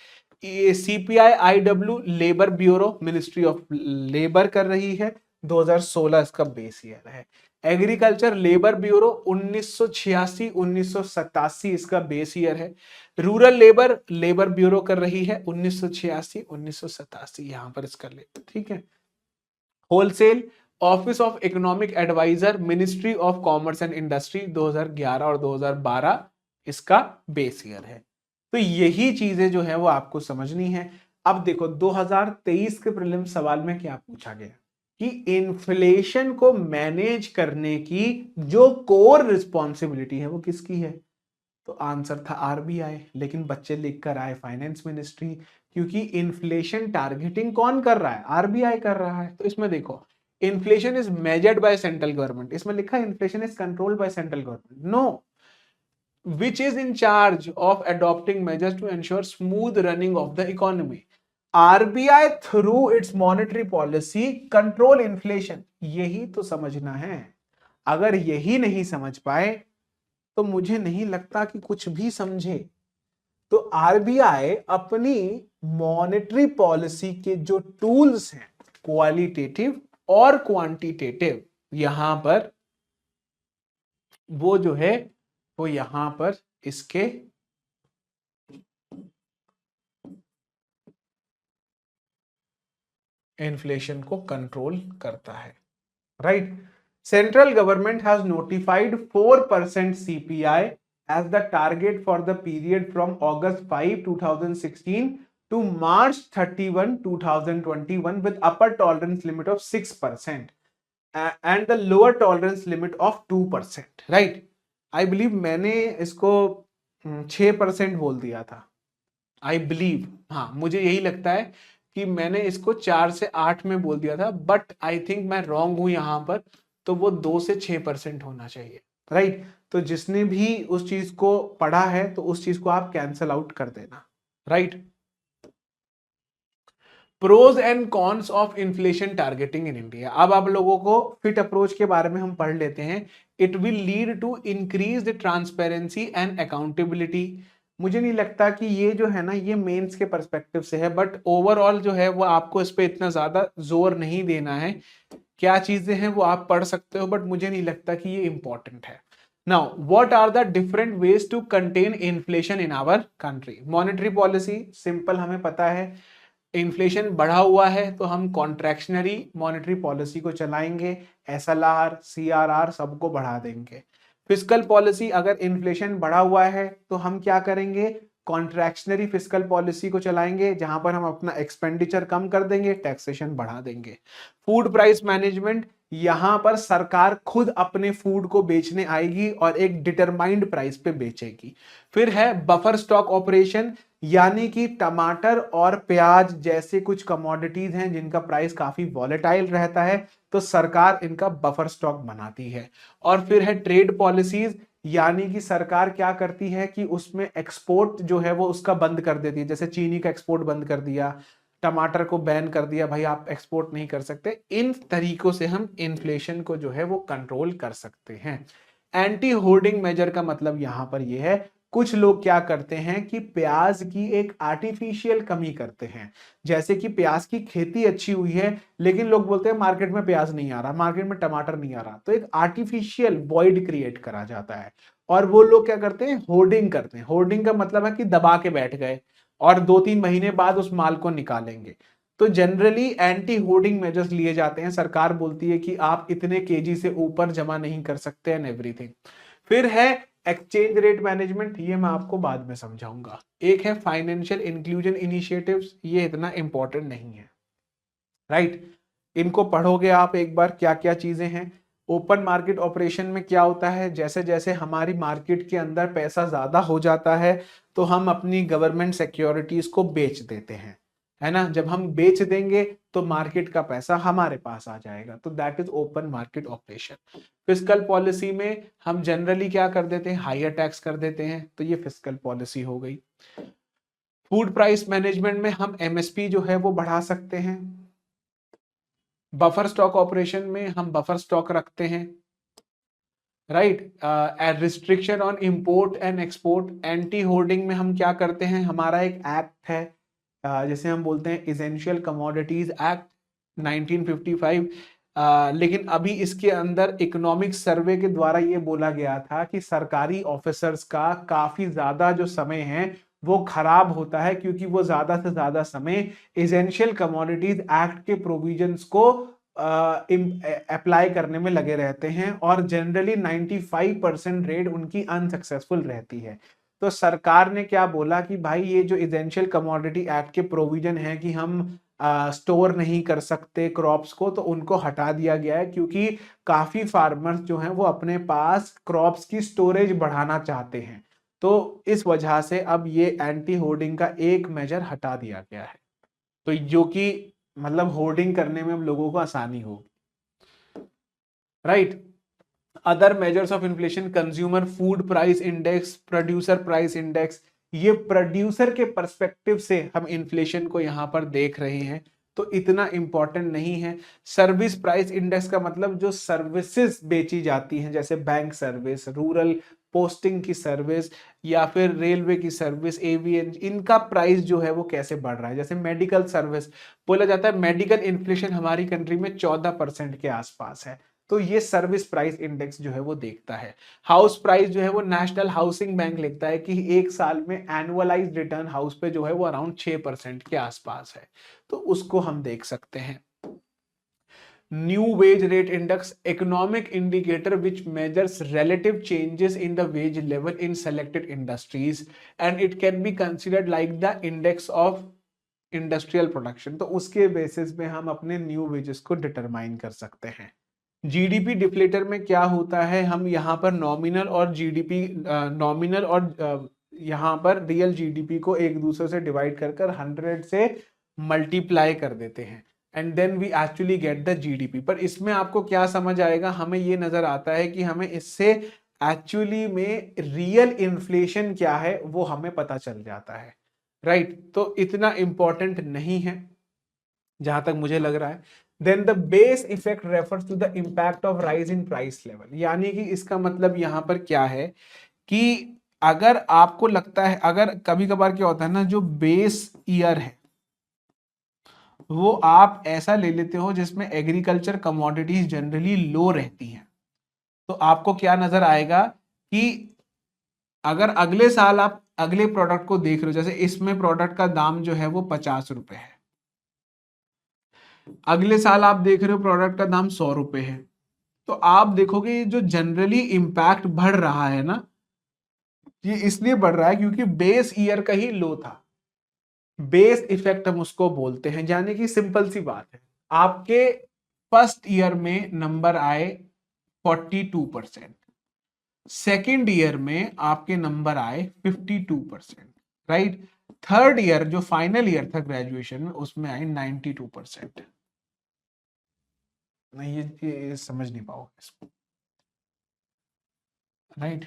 CPI IW labour bureau ministry of labour कर रही है, 2016 इसका बेस ईयर है। एग्रीकल्चर लेबर ब्यूरो 1986 1987 इसका बेस ईयर है। रूरल लेबर लेबर ब्यूरो कर रही है 1986 1987, यहां पर इसका लेबर, ठीक है। Wholesale office of economic adviser ministry of commerce and industry 2011 और 2012 इसका बेस ईयर है। तो यही चीजें जो है वो आपको समझनी है। अब देखो 2023 के प्रीलिम सवाल में क्या पूछा गया कि इन्फ्लेशन को मैनेज करने की जो कोर रिस्पॉन्सिबिलिटी है वो किसकी है, तो आंसर था आरबीआई, लेकिन बच्चे लिख कर आए फाइनेंस मिनिस्ट्री, क्योंकि इन्फ्लेशन टारगेटिंग कौन कर रहा है, आरबीआई कर रहा है। तो इसमें देखो inflation is measured by central government, इसमें लिखा है inflation is controlled by central government, no, which is in charge of adopting measures to ensure smooth running of the economy. RBI through its monetary policy control inflation, यही तो समझना है। अगर यही नहीं समझ पाए तो मुझे नहीं लगता कि कुछ भी समझे। तो आरबीआई अपनी मॉनेटरी पॉलिसी के जो टूल्स हैं क्वालिटेटिव और क्वांटिटेटिव, यहां पर वो जो है वो यहां पर इसके इन्फ्लेशन को कंट्रोल करता है, right. Central government has notified 4% CPI as the target for the period from August 5 2016 to March 31 2021 with upper tolerance limit of 6% and the lower tolerance limit of 2%, right। I believe मैंने इसको 6% बोल दिया था, आई बिलीव, हाँ मुझे यही लगता है कि मैंने इसको 4 से 8 में बोल दिया था, बट आई थिंक मैं रॉन्ग हूं यहां पर, तो वो 2 से 6% होना चाहिए, राइट। तो जिसने भी उस चीज को पढ़ा है तो उस चीज को आप कैंसल आउट कर देना, right. Pros and cons of inflation targeting in India, अब आप लोगों को फिट अप्रोच के बारे में हम पढ़ लेते हैं। It will lead to increase the transparency and accountability. मुझे नहीं लगता कि ये जो है ना ये मेंस के पर्सपेक्टिव से है, बट ओवरऑल जो है वो आपको इस पे इतना ज्यादा जोर नहीं देना है। क्या चीजें हैं वो आप पढ़ सकते हो, बट मुझे नहीं लगता कि ये इंपॉर्टेंट है। Now what are the different ways to contain inflation in our country. Monetary policy simple हमें पता है, इन्फ्लेशन बढ़ा हुआ है तो हम कॉन्ट्रैक्शनरी मॉनेटरी पॉलिसी को चलाएंगे, एसएलआर सीआरआर सबको बढ़ा देंगे। फिस्कल पॉलिसी, अगर इन्फ्लेशन बढ़ा हुआ है तो हम क्या करेंगे, कॉन्ट्रैक्शनरी फिस्कल पॉलिसी को चलाएंगे, जहां पर हम अपना एक्सपेंडिचर कम कर देंगे, टैक्सेशन बढ़ा देंगे। फूड प्राइस मैनेजमेंट, यहां पर सरकार खुद अपने फूड को बेचने आएगी और एक डिटरमाइंड प्राइस पे बेचेगी। फिर है बफर स्टॉक ऑपरेशन, यानी कि टमाटर और प्याज जैसे कुछ कमोडिटीज हैं जिनका प्राइस काफी वॉलेटाइल रहता है, तो सरकार इनका बफर स्टॉक बनाती है। और फिर है ट्रेड पॉलिसीज, यानी कि सरकार क्या करती है कि उसमें एक्सपोर्ट जो है वो उसका बंद कर देती है। जैसे चीनी का एक्सपोर्ट बंद कर दिया, टमाटर को बैन कर दिया, भाई आप एक्सपोर्ट नहीं कर सकते। इन तरीकों से हम इन्फ्लेशन को जो है वो कंट्रोल कर सकते हैं। एंटी होर्डिंग मेजर का मतलब यहां पर यह है, कुछ लोग क्या करते हैं कि प्याज की एक आर्टिफिशियल कमी करते हैं। जैसे कि प्याज की खेती अच्छी हुई है लेकिन लोग बोलते हैं मार्केट में प्याज नहीं आ रहा, मार्केट में टमाटर नहीं आ रहा, तो एक आर्टिफिशियल वॉइड क्रिएट करा जाता है। और वो लोग क्या करते हैं, होर्डिंग करते हैं। होर्डिंग का मतलब है कि दबा के बैठ गए और 2-3 महीने बाद उस माल को निकालेंगे। तो जनरली एंटी होर्डिंग मेजर्स लिए जाते हैं। सरकार बोलती है कि आप इतने केजी से ऊपर जमा नहीं कर सकते एंड एवरीथिंग। फिर है एक्सचेंज रेट मैनेजमेंट, ये मैं आपको बाद में समझाऊंगा। एक है फाइनेंशियल इंक्लूजन इनिशिएटिव्स, ये इतना इंपॉर्टेंट नहीं है, राइट। इनको पढ़ोगे आप एक बार क्या क्या चीजें हैं। ओपन मार्केट ऑपरेशन में क्या होता है, जैसे जैसे हमारी मार्केट के अंदर पैसा ज्यादा हो जाता है तो हम अपनी गवर्नमेंट सिक्योरिटीज को बेच देते हैं, है ना। जब हम बेच देंगे तो मार्केट का पैसा हमारे पास आ जाएगा, तो that is open market operation. Fiscal policy में हम जनरली क्या कर देते हैं, हायर टैक्स कर देते हैं, तो ये फिस्कल पॉलिसी हो गई। फूड प्राइस मैनेजमेंट में हम एमएसपी जो है वो बढ़ा सकते हैं। बफर स्टॉक ऑपरेशन में हम बफर स्टॉक रखते हैं, right. Restriction on import and export. Anti hoarding में हम क्या करते हैं, हमारा एक एक्ट है जैसे हम बोलते हैं इसेंशियल कमोडिटीज एक्ट 1955। लेकिन अभी इसके अंदर इकोनॉमिक सर्वे के द्वारा ये बोला गया था कि सरकारी ऑफिसर्स का काफी ज्यादा जो समय है वो खराब होता है, क्योंकि वो ज्यादा से ज्यादा समय इसेंशियल कमोडिटीज एक्ट के प्रोविजंस को अप्लाई करने में लगे रहते हैं, और जनरली 95% रेट उनकी अनसक्सेसफुल रहती है। तो सरकार ने क्या बोला कि भाई ये जो इसेंशियल कमोडिटी एक्ट के प्रोविजन है कि हम स्टोर नहीं कर सकते क्रॉप्स को, तो उनको हटा दिया गया है, क्योंकि काफी फार्मर्स जो हैं वो अपने पास क्रॉप्स की स्टोरेज बढ़ाना चाहते हैं। तो इस वजह से अब ये एंटी होर्डिंग का एक मेजर हटा दिया गया है, तो जो कि मतलब होर्डिंग करने में अब लोगों को आसानी होगी, right. Other measures of inflation, consumer food price index, producer price index. ये प्रोड्यूसर के पर्सपेक्टिव से हम इन्फ्लेशन को यहां पर देख रहे हैं, तो इतना इंपॉर्टेंट नहीं है। सर्विस प्राइस इंडेक्स का मतलब जो सर्विसेज बेची जाती हैं, जैसे बैंक सर्विस, रूरल पोस्टिंग की सर्विस, या फिर रेलवे की सर्विस, एवियन, इनका प्राइस जो है वो कैसे बढ़ रहा है। जैसे मेडिकल सर्विस बोला जाता है, मेडिकल इन्फ्लेशन हमारी कंट्री में 14% के आसपास है, तो ये सर्विस प्राइस इंडेक्स जो है वो देखता है। हाउस प्राइस जो है वो नेशनल हाउसिंग बैंक लिखता है कि एक साल में एनुअलाइज रिटर्न हाउस पे जो है वो अराउंड 6% के आसपास है, तो उसको हम देख सकते हैं। New wage rate index, economic indicator which measures relative changes in the wage level in selected industries and it can be considered like the index of industrial production. तो उसके बेसिस पे हम अपने न्यू वेजेस को डिटरमाइन कर सकते हैं। जीडीपी डिफ्लेटर में क्या होता है, हम यहाँ पर नॉमिनल और जीडीपी, नॉमिनल और यहाँ पर रियल जीडीपी को एक दूसरे से डिवाइड कर कर 100 से मल्टीप्लाई कर देते हैं and then we actually get the GDP. पर इसमें आपको क्या समझ आएगा, हमें ये नजर आता है कि हमें इससे एक्चुअली में रियल इन्फ्लेशन क्या है वो हमें पता चल जाता है, राइट। तो इतना इंपॉर्टेंट नहीं है जहां तक मुझे लग रहा है। Then the base effect refers to the impact of rise in price level, यानी कि इसका मतलब यहां पर क्या है कि अगर आपको लगता है, अगर कभी कभार क्या होता है ना, जो बेस ईयर है वो आप ऐसा ले लेते हो जिसमें एग्रीकल्चर कमोडिटीज जनरली लो रहती हैं, तो आपको क्या नजर आएगा कि अगर अगले साल आप अगले प्रोडक्ट को देख रहे हो, जैसे इसमें प्रोडक्ट का दाम जो है वो 50 रुपए है, अगले साल आप देख रहे हो प्रोडक्ट का दाम 100 रुपए है, तो आप देखोगे जो जनरली इंपैक्ट बढ़ रहा है ना, ये इसलिए बढ़ रहा है क्योंकि बेस ईयर का ही लो था। बेस इफेक्ट हम उसको बोलते हैं, यानी कि सिंपल सी बात है, आपके फर्स्ट ईयर में नंबर आए 42%, सेकेंड ईयर में आपके नंबर आए 52%, राइट। थर्ड ईयर जो फाइनल ईयर था ग्रेजुएशन में उसमें आए 92%। नहीं ये समझ नहीं पाओगे इसको, राइट।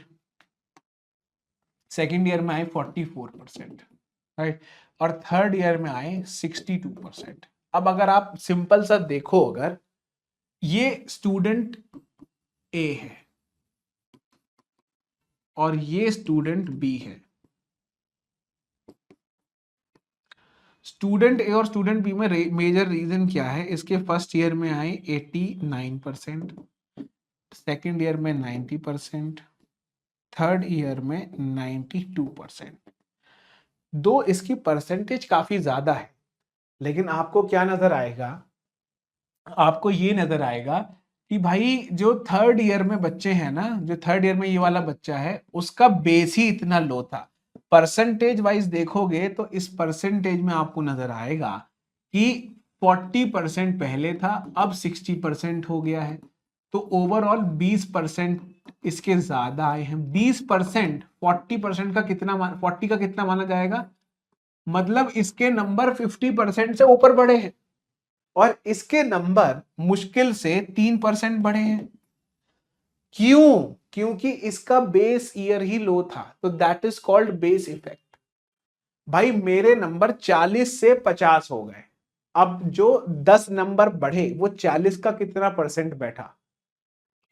सेकेंड ईयर में आए 44%, राइट, और थर्ड ईयर में आए 62%। अब अगर आप सिंपल सा देखो, अगर ये स्टूडेंट ए है और ये स्टूडेंट बी है, स्टूडेंट ए और स्टूडेंट बी में मेजर रीजन क्या है, इसके फर्स्ट ईयर में आए 89%, सेकेंड ईयर में 90%, थर्ड ईयर में 92%। दो इसकी परसेंटेज काफी ज्यादा है, लेकिन आपको क्या नजर आएगा, आपको ये नजर आएगा कि भाई जो थर्ड ईयर में बच्चे हैं ना, जो थर्ड ईयर में ये वाला बच्चा है उसका बेस ही इतना लो था। परसेंटेज वाइज देखोगे तो इस परसेंटेज में आपको नजर आएगा कि 40% पहले था, अब 60% हो गया है। तो ओवरऑल 20% इसके ज्यादा आए हैं। 20% 40% का कितना 40 का कितना माना जाएगा, मतलब इसके नंबर 50% से ऊपर बढ़े हैं और इसके नंबर मुश्किल से 3% बढ़े हैं। क्यों? क्योंकि इसका बेस ईयर ही लो था, तो that is called base effect. भाई मेरे नंबर 40 से 50 हो गए, अब जो 10 नंबर बढ़े वो 40 का कितना परसेंट बैठा,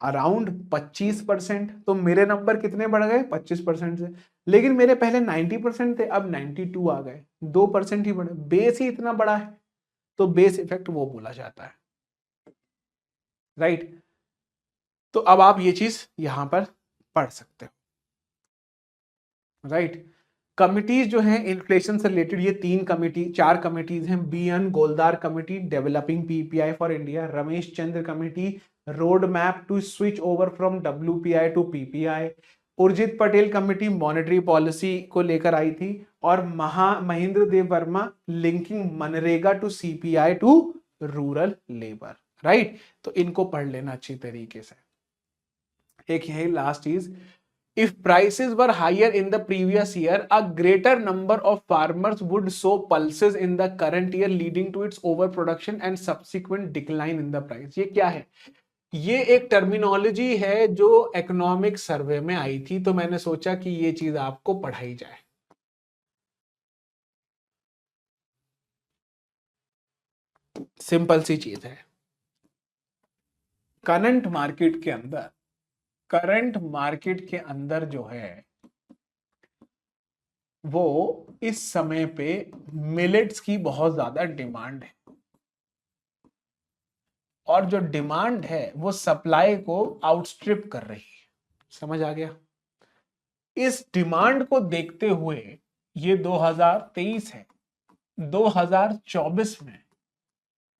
अराउंड 25%। तो मेरे नंबर कितने बढ़ गए 25% से, लेकिन मेरे पहले 90% थे, अब 92 आ गए, 2% ही बढ़े, बेस ही इतना बड़ा है, तो बेस इफेक्ट वो बोला जाता है, राइट। तो अब आप ये चीज यहां पर पढ़ सकते हो, राइट। कमिटीज जो हैं इन्फ्लेशन से रिलेटेड, ये चार कमिटीज हैं। B N Goldar committee developing PPI for India, Ramesh Chandra committee road map to switch over from WPI to PPI, Urjit Patel committee monetary policy को लेकर आई थी, और Mahendra Dev Verma linking MNREGA to CPI to rural labour, right. तो इनको पढ़ लेना अच्छी तरीके से। एक यही लास्ट चीज, if prices were higher in the previous year, a greater number of farmers would show pulses in the current year, leading to its overproduction and subsequent decline in the price। ये क्या है? ये एक टर्मिनोलॉजी है जो इकोनॉमिक सर्वे में आई थी, तो मैंने सोचा कि ये चीज आपको पढ़ाई जाए। सिंपल सी चीज है। करंट मार्केट के अंदर, करंट मार्केट के अंदर जो है वो इस समय पे मिलेट्स की बहुत ज्यादा डिमांड है, और जो डिमांड है वो सप्लाई को आउटस्ट्रिप कर रही है। समझ आ गया? इस डिमांड को देखते हुए ये 2023 है, 2024 में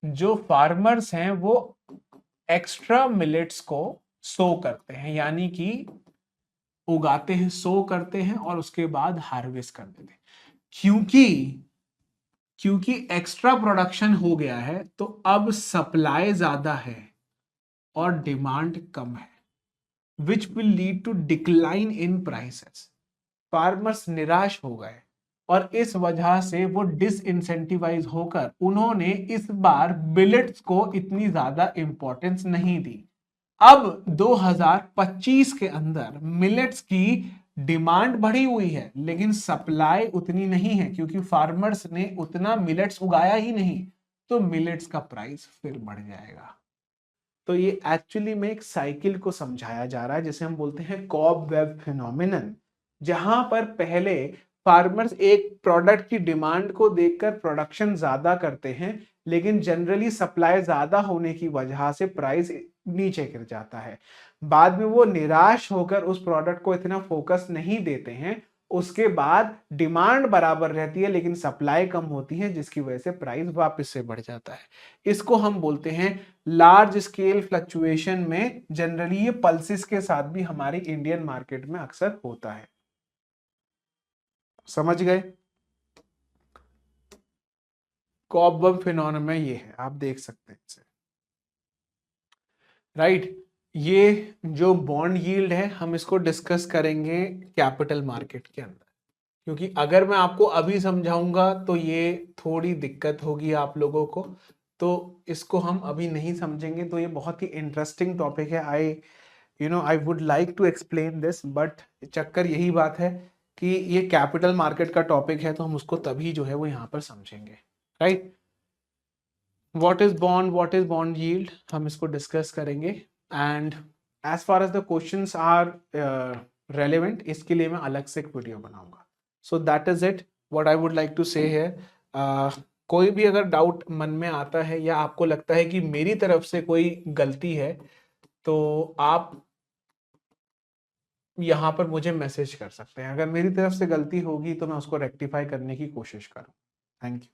जो फार्मर्स हैं वो एक्स्ट्रा मिलेट्स को सो करते हैं, यानी कि उगाते हैं, सो करते हैं और उसके बाद हार्वेस्ट कर देते हैं। क्योंकि एक्स्ट्रा प्रोडक्शन हो गया है, तो अब सप्लाई ज्यादा है और डिमांड कम है, which will lead to decline in prices. Farmers निराश हो गए और इस वजह से वो डिसइंसेंटिवाइज होकर उन्होंने इस बार मिलेट्स को इतनी ज्यादा इंपॉर्टेंस नहीं दी। अब 2025 के अंदर मिलेट्स की डिमांड बढ़ी हुई है, लेकिन सप्लाई उतनी नहीं है, क्योंकि फार्मर्स ने उतना मिलेट्स उगाया ही नहीं, तो मिलेट्स का प्राइस फिर बढ़ जाएगा। तो ये एक्चुअली में एक साइकिल को समझाया जा रहा है, जिसे हम बोलते हैं कॉब वेब फिनोमिनन, जहां पर पहले फार्मर्स एक प्रोडक्ट की डिमांड को देखकर प्रोडक्शन ज्यादा करते हैं, लेकिन जनरली सप्लाई ज्यादा होने की वजह से प्राइस नीचे गिर जाता है। बाद में वो निराश होकर उस प्रोडक्ट को इतना फोकस नहीं देते हैं, उसके बाद डिमांड बराबर रहती है लेकिन सप्लाई कम होती है, जिसकी वजह से प्राइस वापस से बढ़ जाता है। इसको हम बोलते हैं लार्ज स्केल फ्लक्चुएशन में। जनरली ये पल्सिस के साथ भी हमारी इंडियन मार्केट में अक्सर होता है। समझ गए? कॉबम फिनोमेनन में ये है, आप देख सकते हैं इसे। राइट। ये जो बॉन्ड यील्ड है हम इसको डिस्कस करेंगे कैपिटल मार्केट के अंदर, क्योंकि अगर मैं आपको अभी समझाऊंगा तो ये थोड़ी दिक्कत होगी आप लोगों को, तो इसको हम अभी नहीं समझेंगे। तो ये बहुत ही इंटरेस्टिंग टॉपिक है। I would like to explain this, but चक्कर यही बात है कि ये कैपिटल मार्केट का टॉपिक है, तो हम उसको तभी जो है वो यहाँ पर समझेंगे, right. What is bond yield, हम इसको डिस्कस करेंगे। And as far as the questions are relevant, इसके लिए मैं अलग से एक वीडियो बनाऊंगा। So that is it what I would like to say है। कोई भी अगर डाउट मन में आता है या आपको लगता है कि मेरी तरफ से कोई गलती है, तो आप यहाँ पर मुझे मैसेज कर सकते हैं। अगर मेरी तरफ से गलती होगी तो मैं उसको रेक्टिफाई करने की कोशिश करूँ। Thank you.